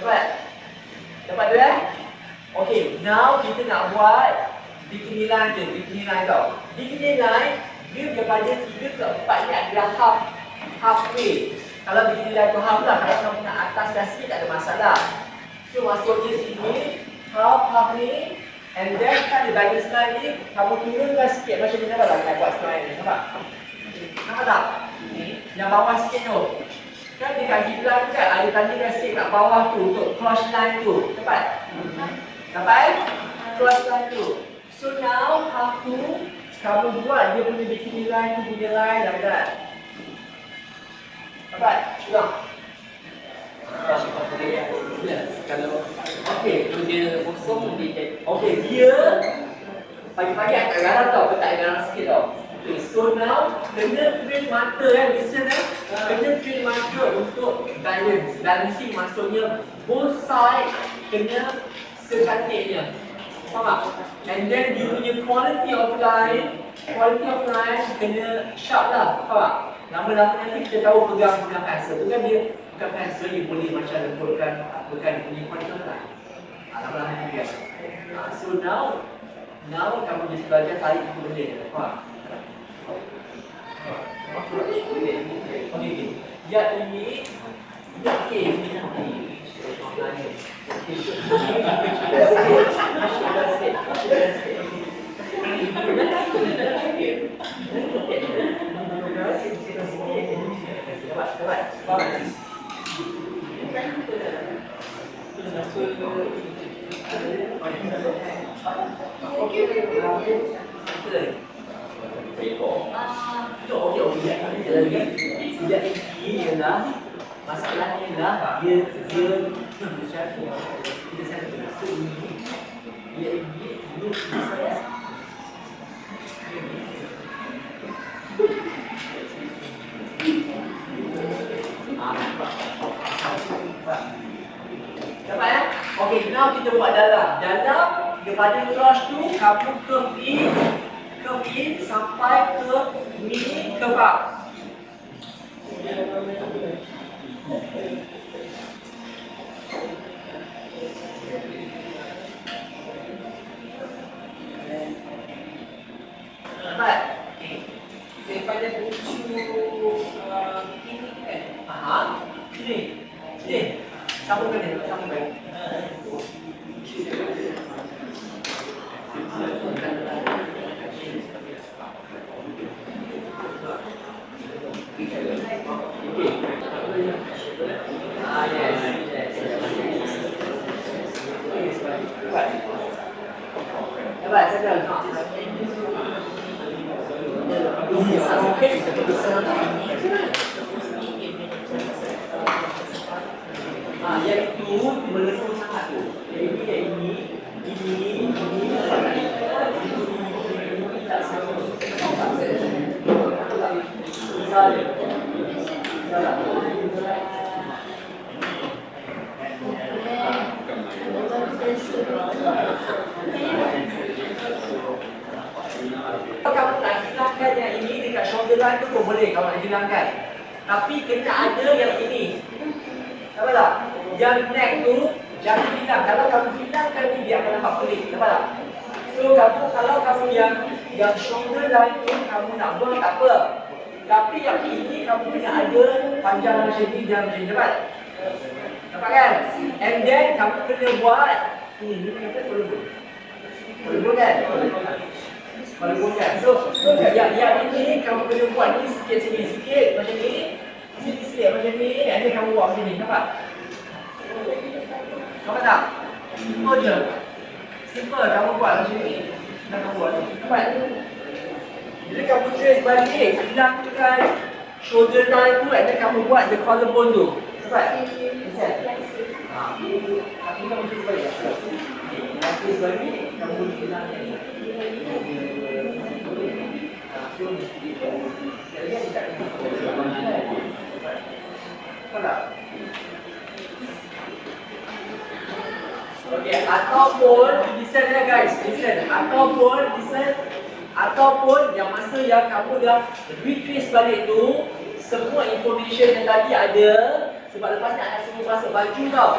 Dapat? Dapat tu eh? Okay, now kita nak buat bikini line je, bikini line tau. Bikini line, dia daripada 3 ke 4 ni adalah halfway. Kalau bikini line tu half lah, kalau kamu nak ataskan sikit tak ada masalah. So masuknya sini, half ni, and then kan di bahagian line ni, kamu turunkan sikit macam ni, nampak tak? Saya buat line ni, nampak? Nampak tak? Yang bawah sikit tu. Kan di kaki belah tu kan, ada tandingkan sikit kat bawah tu untuk cross line tu. Dapat? Dapat? Cross line tu. So now, half tu, kamu buat dia punya bikini line tu punya line, dapat tak? Dapat? Ulang. Kalau Okey. dia kosong dia Okey, dia pagi-pagi agak garam tau, tak garam sikit tau. Okay, so now kena train mata listen kena train mata untuk balance. Balancing maksudnya both side kena secantiknya. Faham tak? And then you punya quality of line kena sharp lah. Faham tak? Lama-lama nanti kita tahu pegang pencil. Bukan dia bukan pencil yang boleh macam lembutkan punya quality line. Lama-lama dia. So now kamu just belajar tarik itu benda je. Faham? Okey. Ya ini okey. Dia ini ialah masalahnya ialah dia dapat ya? Okey, now kita buat dalam daripada cross tu kamu curve in sampai ke mini curve up. Dapat? daripada tuju ini kan. Sini. Sambungkan dia, sambungkan. Dapat, saya dah. Okey, yang itu melengkung sangat tu. Yang ini tak sama. Misalnya, kalau kamu nak hilangkan yang ini dekat shoulder line tu pun boleh kamu nak hilangkan. Tapi kena ada yang ini. Nampak tak? Yang neck tu jangan hilang. Kalau kamu hilangkan ni dia akan nampak pelik. Nampak tak? So kalau kamu yang shoulder line tu kamu nak buang tak apa. Tapi yang ini kamu kena ada panjang macam ni dan macam ni. Dapat? Nampak kan? And then kamu kena buat ini kata pelembut kan? Pelembut kan? So yang ini kamu kena buat ni sikit macam ni. Sini sikit macam ni, and then kamu buat macam ni, nampak? Nampak tak? Simple je. Simple, kamu buat macam ni. Dan kamu buat ni, nampak? Jadi kamu trace balik, hilangkan shoulder line tu, and then kamu buat the collarbone tu. Nampak? Tapi kamu trace balik. Trace balik, kamu hilangkan ni. Okey, ataupun listen ya guys, listen. Ataupun listen Ataupun yang masa yang kamu dah retrace balik tu, semua information yang tadi ada, sebab lepas ni anak semua masuk baju tau.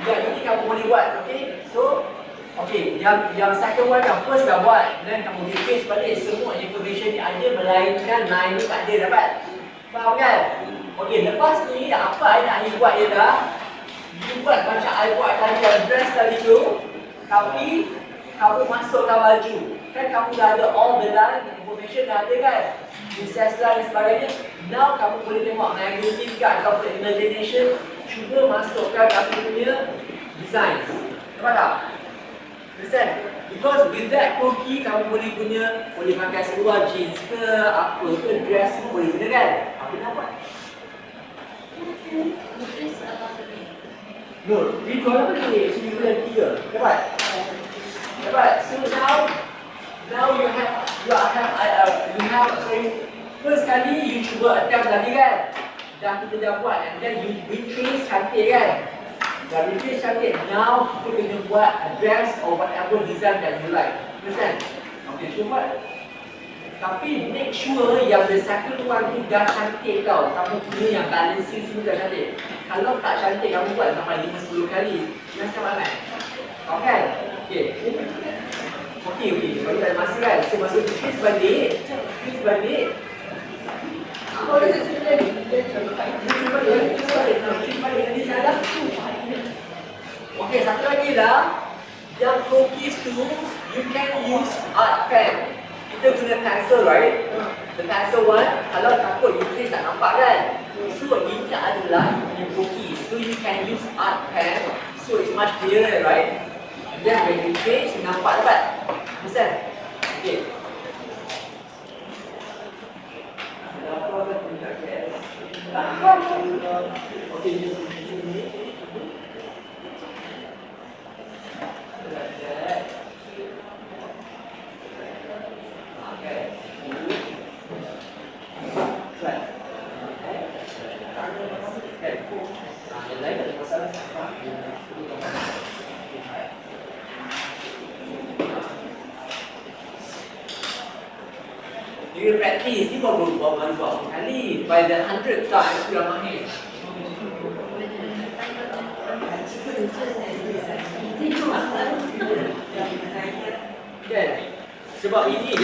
Yang ini kamu boleh buat, okay? So, okay, yang second one yang first dah buat, dan kamu retrace balik semua information yang ada, melainkan line ni tak ada dapat. Faham kan? Okay, lepas ni apa I nak you buat ialah, you buat macam I buat tadi yang dress tadi tu, tapi kamu masukkan baju. Kan kamu dah ada all the line information dah ada kan? Princess line dan sebagainya. Now kamu boleh tengok magazine ke ataupun imagination, cuba masukkan kamu punya design. Nampak tak? Understand? Because with that cookie kamu boleh guna, boleh pakai seluar jeans ke apa ke, dress semua boleh guna kan? Apa nak buat? No, we call apa ni? So you boleh tiga. Dapat? Dapat. So now you have sorry. First kali you cuba attempt tadi kan? Kita dah buat and then you retrace cantik kan? Dah retrace cantik. Now kita kena buat a dress or whatever design that you like. Understand? Okay, cuba buat. Tapi make sure yang the second one tu dah cantik tau. Kamu guna yang balancing semua dah cantik. Kalau tak cantik kamu buat sampai 5-10 kali. Macam mana? Okay? Okay. Okay. Bagi tak ada masa kan? So masuk twist balik. Twist balik. Twist balik nanti salah. Okay, satu lagi lah. Yang cookies tu, you can use art pen. Kita guna pencil, right? The pencil one, kalau takut you trace tak nampak kan? So ini adalah your cookies. So you can use art pen. So it's much clearer, right? And then when you trace, you nampak dapat. Understand? Okay. Okay, you practice, ni baru buat kali. By the 100 times, you dah mahir. Kan? Sebab ini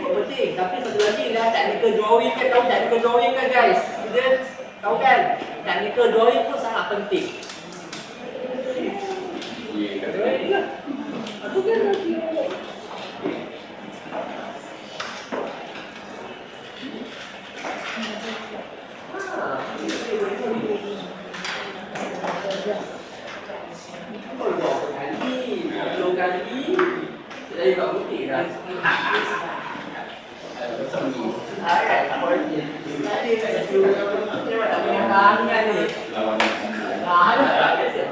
pun penting. Tapi satu lagi lah technical drawing kan. Tahu technical drawing kan guys? Students, tahu kan? Technical drawing pun sangat penting. Saya tak putih dah. Ayat tak boleh. Tadi saya tak punya tangan ni. Ada biasa.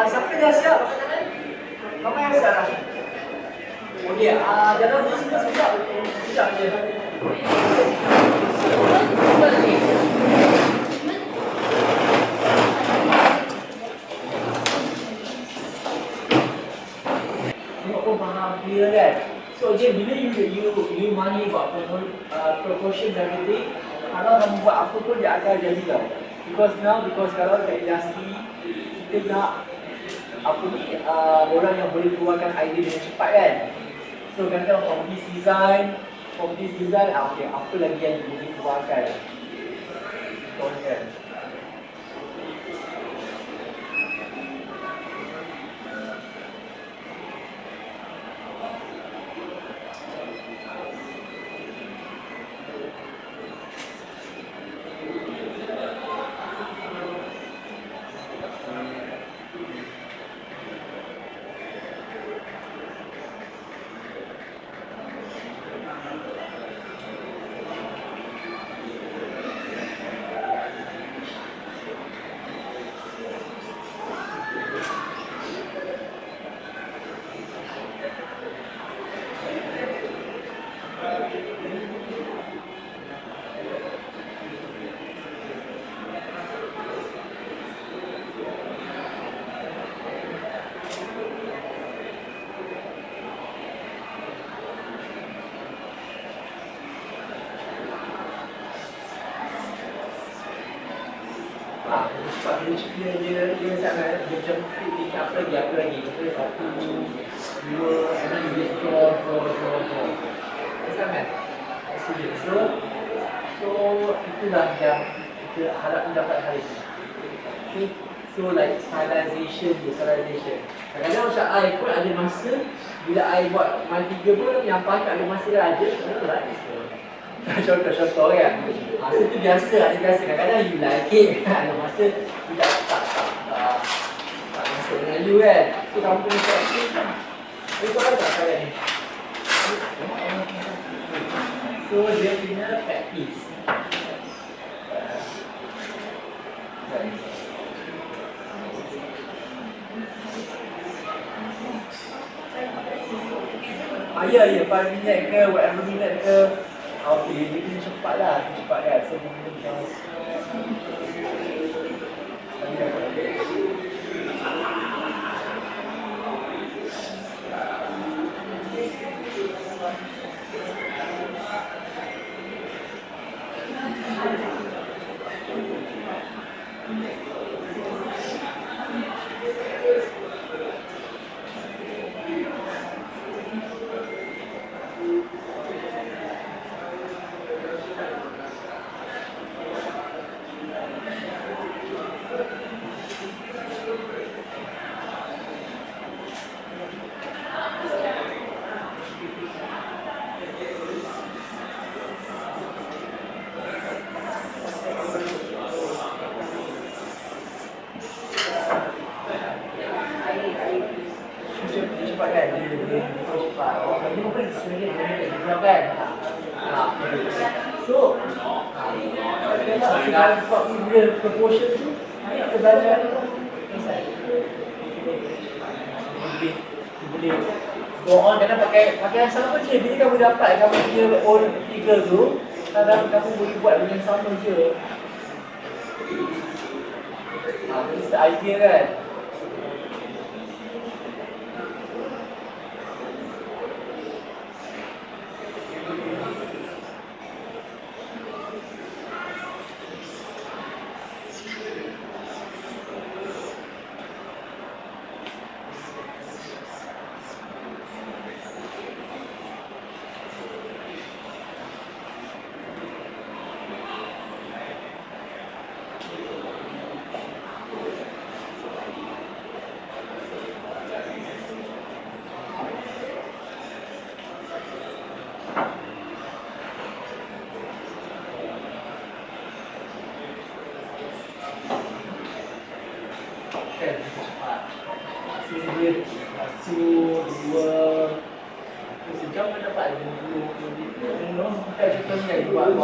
Siapa dah siap? Mama yang siap dah. Okey, jangan dulu semua sekejap. Sekejap je. Tengok pun faham clear kan? So je bila you money buat proportion dan everything, kalau kamu buat apa pun dia akan jadi tau. Because kalau kat industri kita nak apa ni, orang yang boleh keluarkan idea dengan cepat kan. So kadang-kadang from this design, okay, apa lagi yang boleh keluarkan. Kan? Sebab dia sangat dia jemput apa lagi satu dua and then dia draw sangat so itulah yang kita harap dapat hari ini. Okay. So like stylization. Kadang-kadang macam I pun ada masa bila I buat my figure pun yang pakai ada masa dia ada contoh kan. Masa tu biasa, kadang-kadang you like it, ada masa tak masuk dengan you kan. So kamu punya practice kan. Tapi korang tak kaya ni. So dia punya practice. Ya, 5 minit ke, whatever minit ke. Okay, dia kena cepat kan. So, macam cepat kan? Dia cepat. Ini mungkin sebenarnya kan? So, sebab dia proportion tu, kita belajar boleh go on, kadang pakai yang sama je. Bila kamu dapat kamu punya own figure tu, kadang kamu boleh buat dengan yang sama je. It's the idea kan? Kan, cepat. Dia 1, 2, sejam pun dapat 20 bukan contohnya you buat.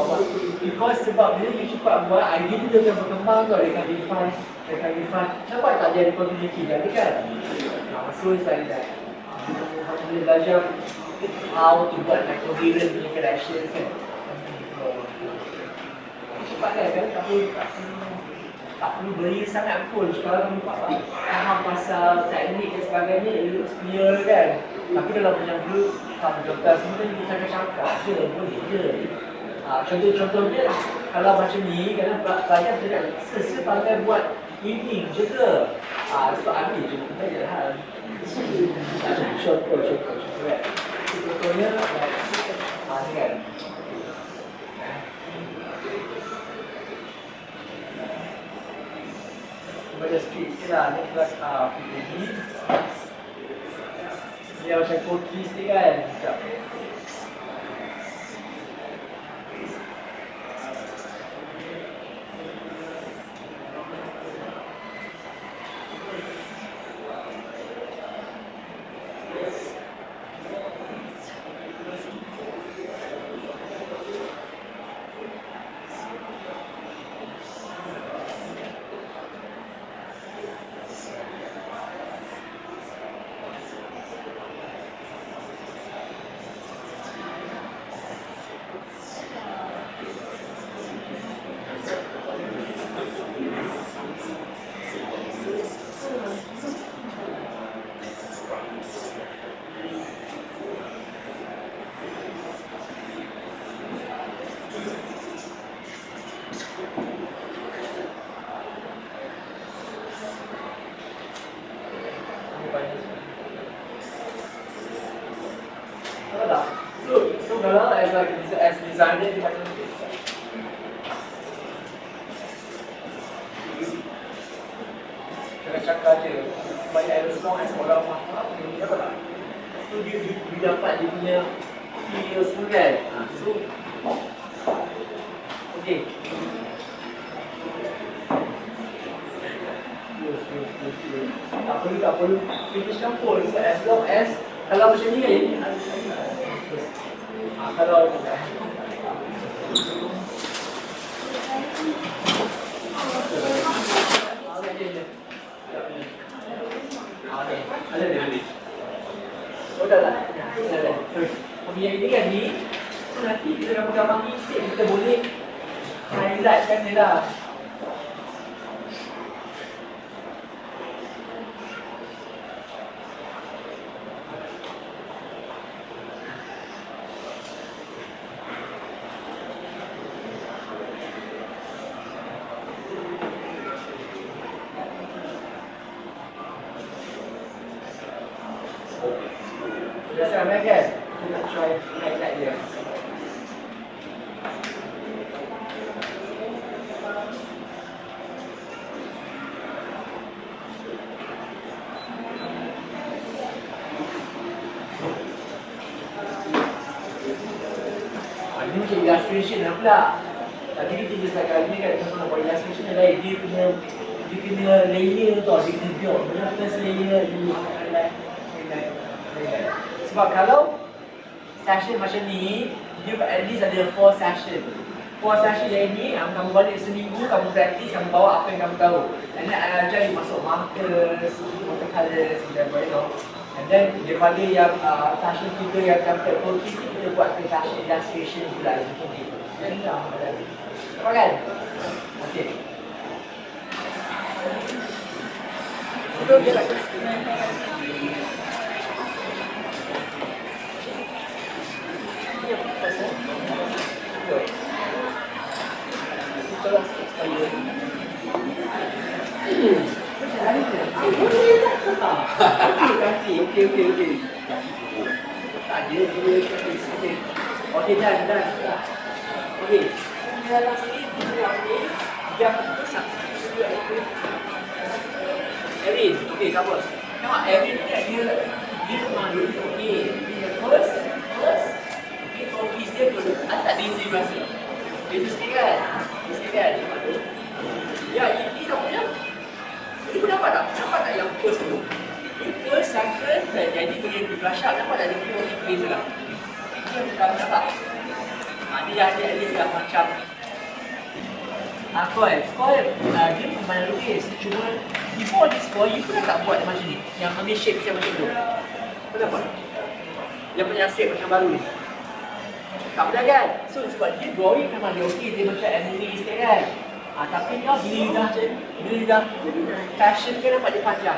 Because sebab bila you cepat buat, idea tu dia akan berkembang tau, dia akan refine. Nampak tak dia ada continuity jadi kan? So it's like that. Kamu boleh belajar how to buat like coherent punya connections kan? Cepat kan? Tak perlu beri sangat pun. Kalau kamu faham pasal teknik dan sebagainya, it looks clear kan. Tapi dalam macam group, kamu contoh semua ni cakap-cakap je, boleh je. Contohnya, kalau macam ni, kadang pelajar cakap, saya pandai buat ini je ke? Sebab ambil je, kita je lah. Contoh kan. Contohnya, ni kan. Baca sikit je lah, ni kelas PPG. Dia macam koki sikit kan. Sekejap. kalau as designer dia macam ni. Cakap-cakap je. Supaya as long as orang faham, dia apa tak? So dia dapat dia punya feel semua kan. So okay. Tak perlu finish campur. So as long as kalau macam ni kan, kalau ada dia. Oh dah lah. Okey, yang ini kan ni, so nanti kita gambar-gambar ni sikit kita boleh highlightkan dia lah. Sudah sampai kan? Kita nak try highlight dia. Ini macam illustration lah pula. Tadi kita just cakap ni kan, kita nak buat illustration yang lain. Dia kena layer tau, dia kena build. Bila first layer, dia highlight. Sebab kalau session macam ni, dia at least ada 4 session. 4 session yang ni, kamu balik seminggu, kamu praktis, kamu bawa apa yang kamu tahu. And then I ajar you masuk markers, watercolors, you know. And then daripada yang session kita yang template portrait, kita buat ke session illustration pula macam ni. Jadi dah ada. Nampak kan? Okey. Betul ke tak? Okey. Tak ada dia. Okey, dah. Okey. Dalam sini kita ni yang besar. Erin, okey, cover. Tengok Erin ni dia memang dulu okey. First dia office dia dulu. Tak dia rasa. Dia sikit kan? Ya, ini namanya. Ini pun nampak tak? Nampak tak yang first tu? Ini first, second, jadi boleh brush up. Nampak tak dia punya place tu lah? Ini yang bukan nampak. Dia dah macam Koi, dia pemain lukis. Cuma before this Koi, you pun tak buat macam ni. Yang ambil shape macam tu. Kau dah buat? Yang punya shape macam baru ni. Tak pernah kan? So sebab dia drawing memang dia okey, dia macam anime sikit kan. Tapi ni bila dia dah fashion kan nampak dia panjang.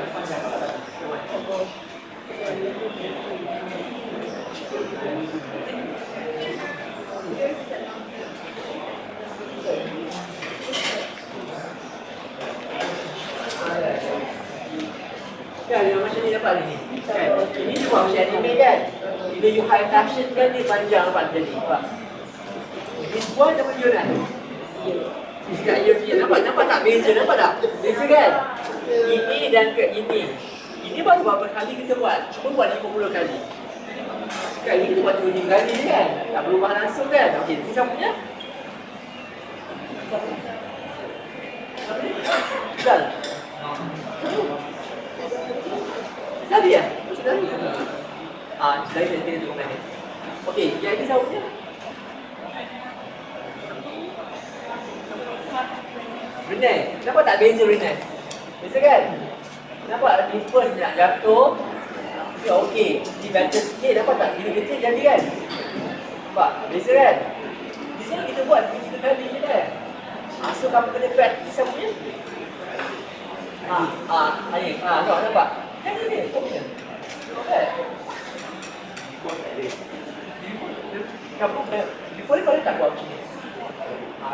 Kan yang macam ni dapat ni kan? Ini dia buat macam anime kan? Bila you high fashion kan dia panjang nampak macam ni. Nampak? This one nama dia kan? Nampak tak beza? Nampak tak? Beza kan? Ini dan ke ini. Ini baru berapa kali kita buat? Cuma buat 50 kali. Sekali kita buat 7 kali kan? Tak berubah langsung kan? Okey, ini siapa punya? Zal. Tadi ya? Tadi. Tadi saya tengok mana. Okey, yang ini siapa punya? Renai. Nampak tak beza Renai? Beza kan? Nampak di first nak jatuh. Dia okey. Di better sikit. Nampak tak? Bila kecil jadi kan? Nampak? Beza kan? Di sini kita buat 3 kali je kan? So kamu kena practice apa punya? Ni. Nampak? Kan ni. Okey. Okey. Kamu before kau tak buat macam ni.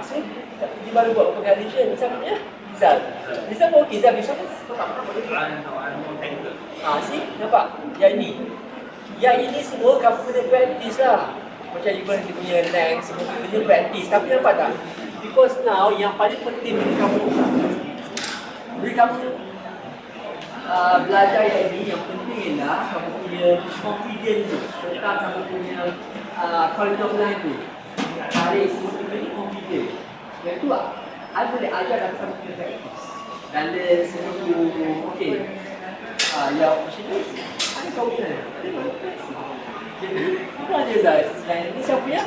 So dia baru buat organization macam ni. Bisa pun okey, bisa pun kau tak pernah boleh. See? Nampak? Yang ini semua kamu kena practice lah. macam even dia punya length, semua kita practice. Tapi nampak tak? Because now yang paling penting bagi kamu belajar yang ini, yang penting ialah kamu punya confidence tu tentang kamu punya quality of life tu. Tarik semua tu ni confident. Yang tu I boleh ajar dalam kamu punya practice. Balance semua tu, okay. Yang macam ni, ada kau punya. Jadi, apa ada guys? Ni siapa punya?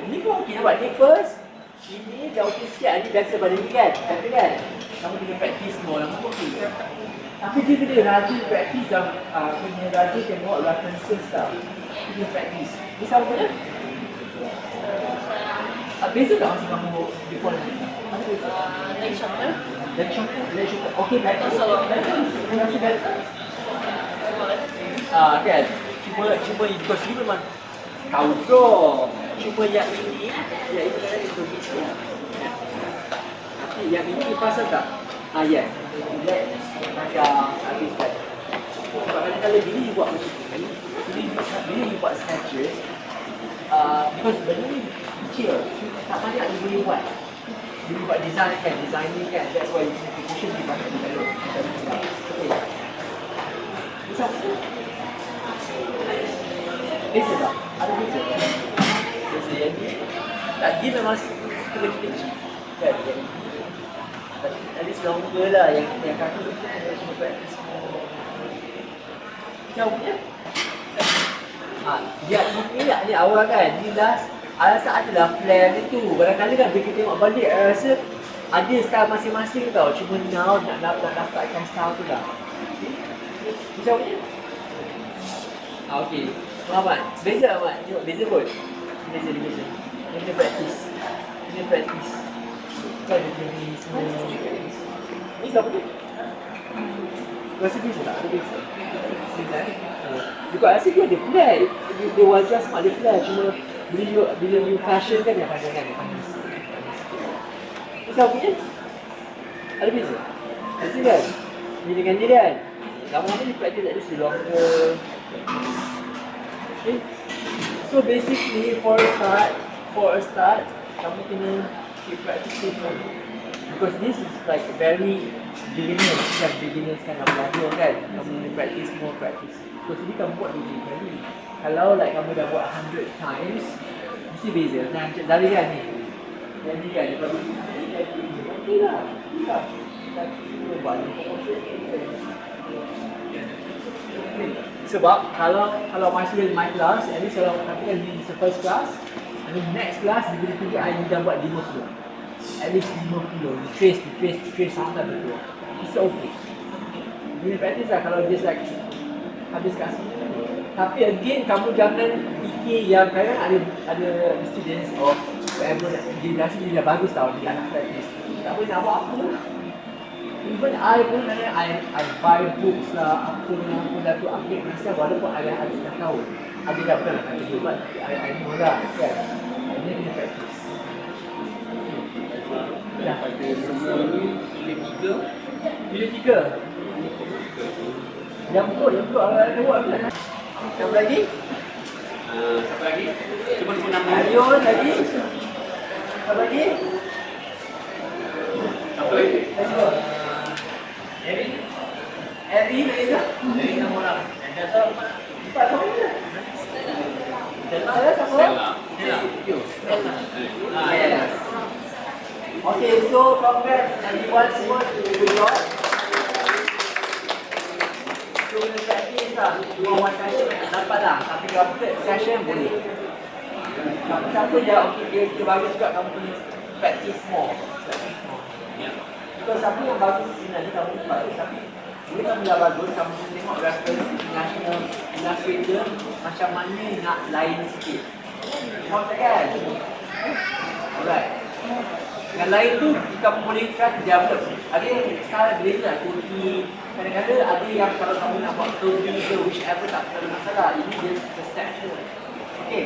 Ni pun okey nampak, ni first. Ini dah okey sikit, ni biasa pada ni kan? Kata kan? Kamu kena practice more, lama okey. Tapi dia kena rajin practice dan kena rajin tengok references tau. Kena practice. Ni siapa punya? Beza tak masa kamu before ni? Apa beza? Leg shoulder. Leg shoulder. Okey, practice. Practice better. Kan? Cuma because ni memang tahu so. Cuma yang ini itu kan itu bisa. Tapi yang ini pasal tak? Yes. Macam habis kan. Sebab kadang-kadang bila you buat macam ni, bila you buat sketches, because benda ni kecil, tak banyak you boleh buat. You buat design kan, that's why you need to position di banyak di dalam. Okay. Misal beza tak? Ada beza tak? Beza yang ni tak, dia memang kecil kan? At least longer lah yang kaki tu cuma practice macam punya dia ni awal kan, ni last I rasa adalah plan ni tu. Barangkali kan bila kita tengok balik, I rasa ada style masing-masing tau. Cuma now nak dapatkan style tu lah. Macam punya? Okey. Ahmad, beza Ahmad. Tengok beza pun. Beza. Dia kena practice. Kan dia kena semua. Ni siapa tu? Rasa beza tak? Ada beza? Beza juga rasa dia ada flat. Dia wajah semua ada flat. Cuma bila you fashion kan dia panjang kan. Ni siapa punya? Ada beza? Beza kan? Ni dengan dia kan? Lama-lama dia practice at least longer. Okay. So basically for a start, kamu kena keep practicing more. Because this is like very beginners kind of level kan. Kamu kena practice more. Because ini kamu buat dulu kali. Kalau like kamu dah buat 100 times, mesti beza. Nah, dari kan ni. Jadi kan kalau okey lah. Kita buat sebab kalau masih my class, at least kalau katakan ni first class, and then next class dia boleh tunjuk I dah buat 5 kilo. At least 5 kilo. Trace sampai betul. It's okay. Bila practice lah kalau just like habis kat sini. Tapi again kamu jangan fikir yang kadang ada students or whoever dia rasa dia dah bagus tau dia nak practice. Tak boleh nak buat apa. Even I pun I buy books lah, apa dah tu update myself walaupun I dah tahu. Ada dah pernah kata dia buat, I know lah kan. Ini kena practice. Dah pada semua ni bila 3. Yang betul ada buat kan. Siapa lagi? Siapa lagi? Cuba sebut nama. Ayun lagi. Siapa lagi? Siapa lagi? Eri Reza? Dari nama orang. Empat sama je. Stella siapa? Yes. Okay, so congrats everyone semua to good job. So kita practice lah. One session dapat lah. Tapi kalau third session boleh. Siapa je okay, dia bagus juga kamu punya practice more. Because siapa yang bagus sebenarnya kamu bagus, tapi bila kamu dah bagus, kamu kena tengok reference National Illustrator macam mana nak lain sikit. Faham tak kan? Alright. Yang lain tu kamu boleh try develop. Ada yang style beza, Turki. Kadang-kadang ada yang kalau kamu nak buat Turki ke whichever tak ada masalah. Ini just the step je. Okay.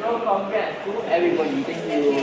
So congrats to everybody. Thank you.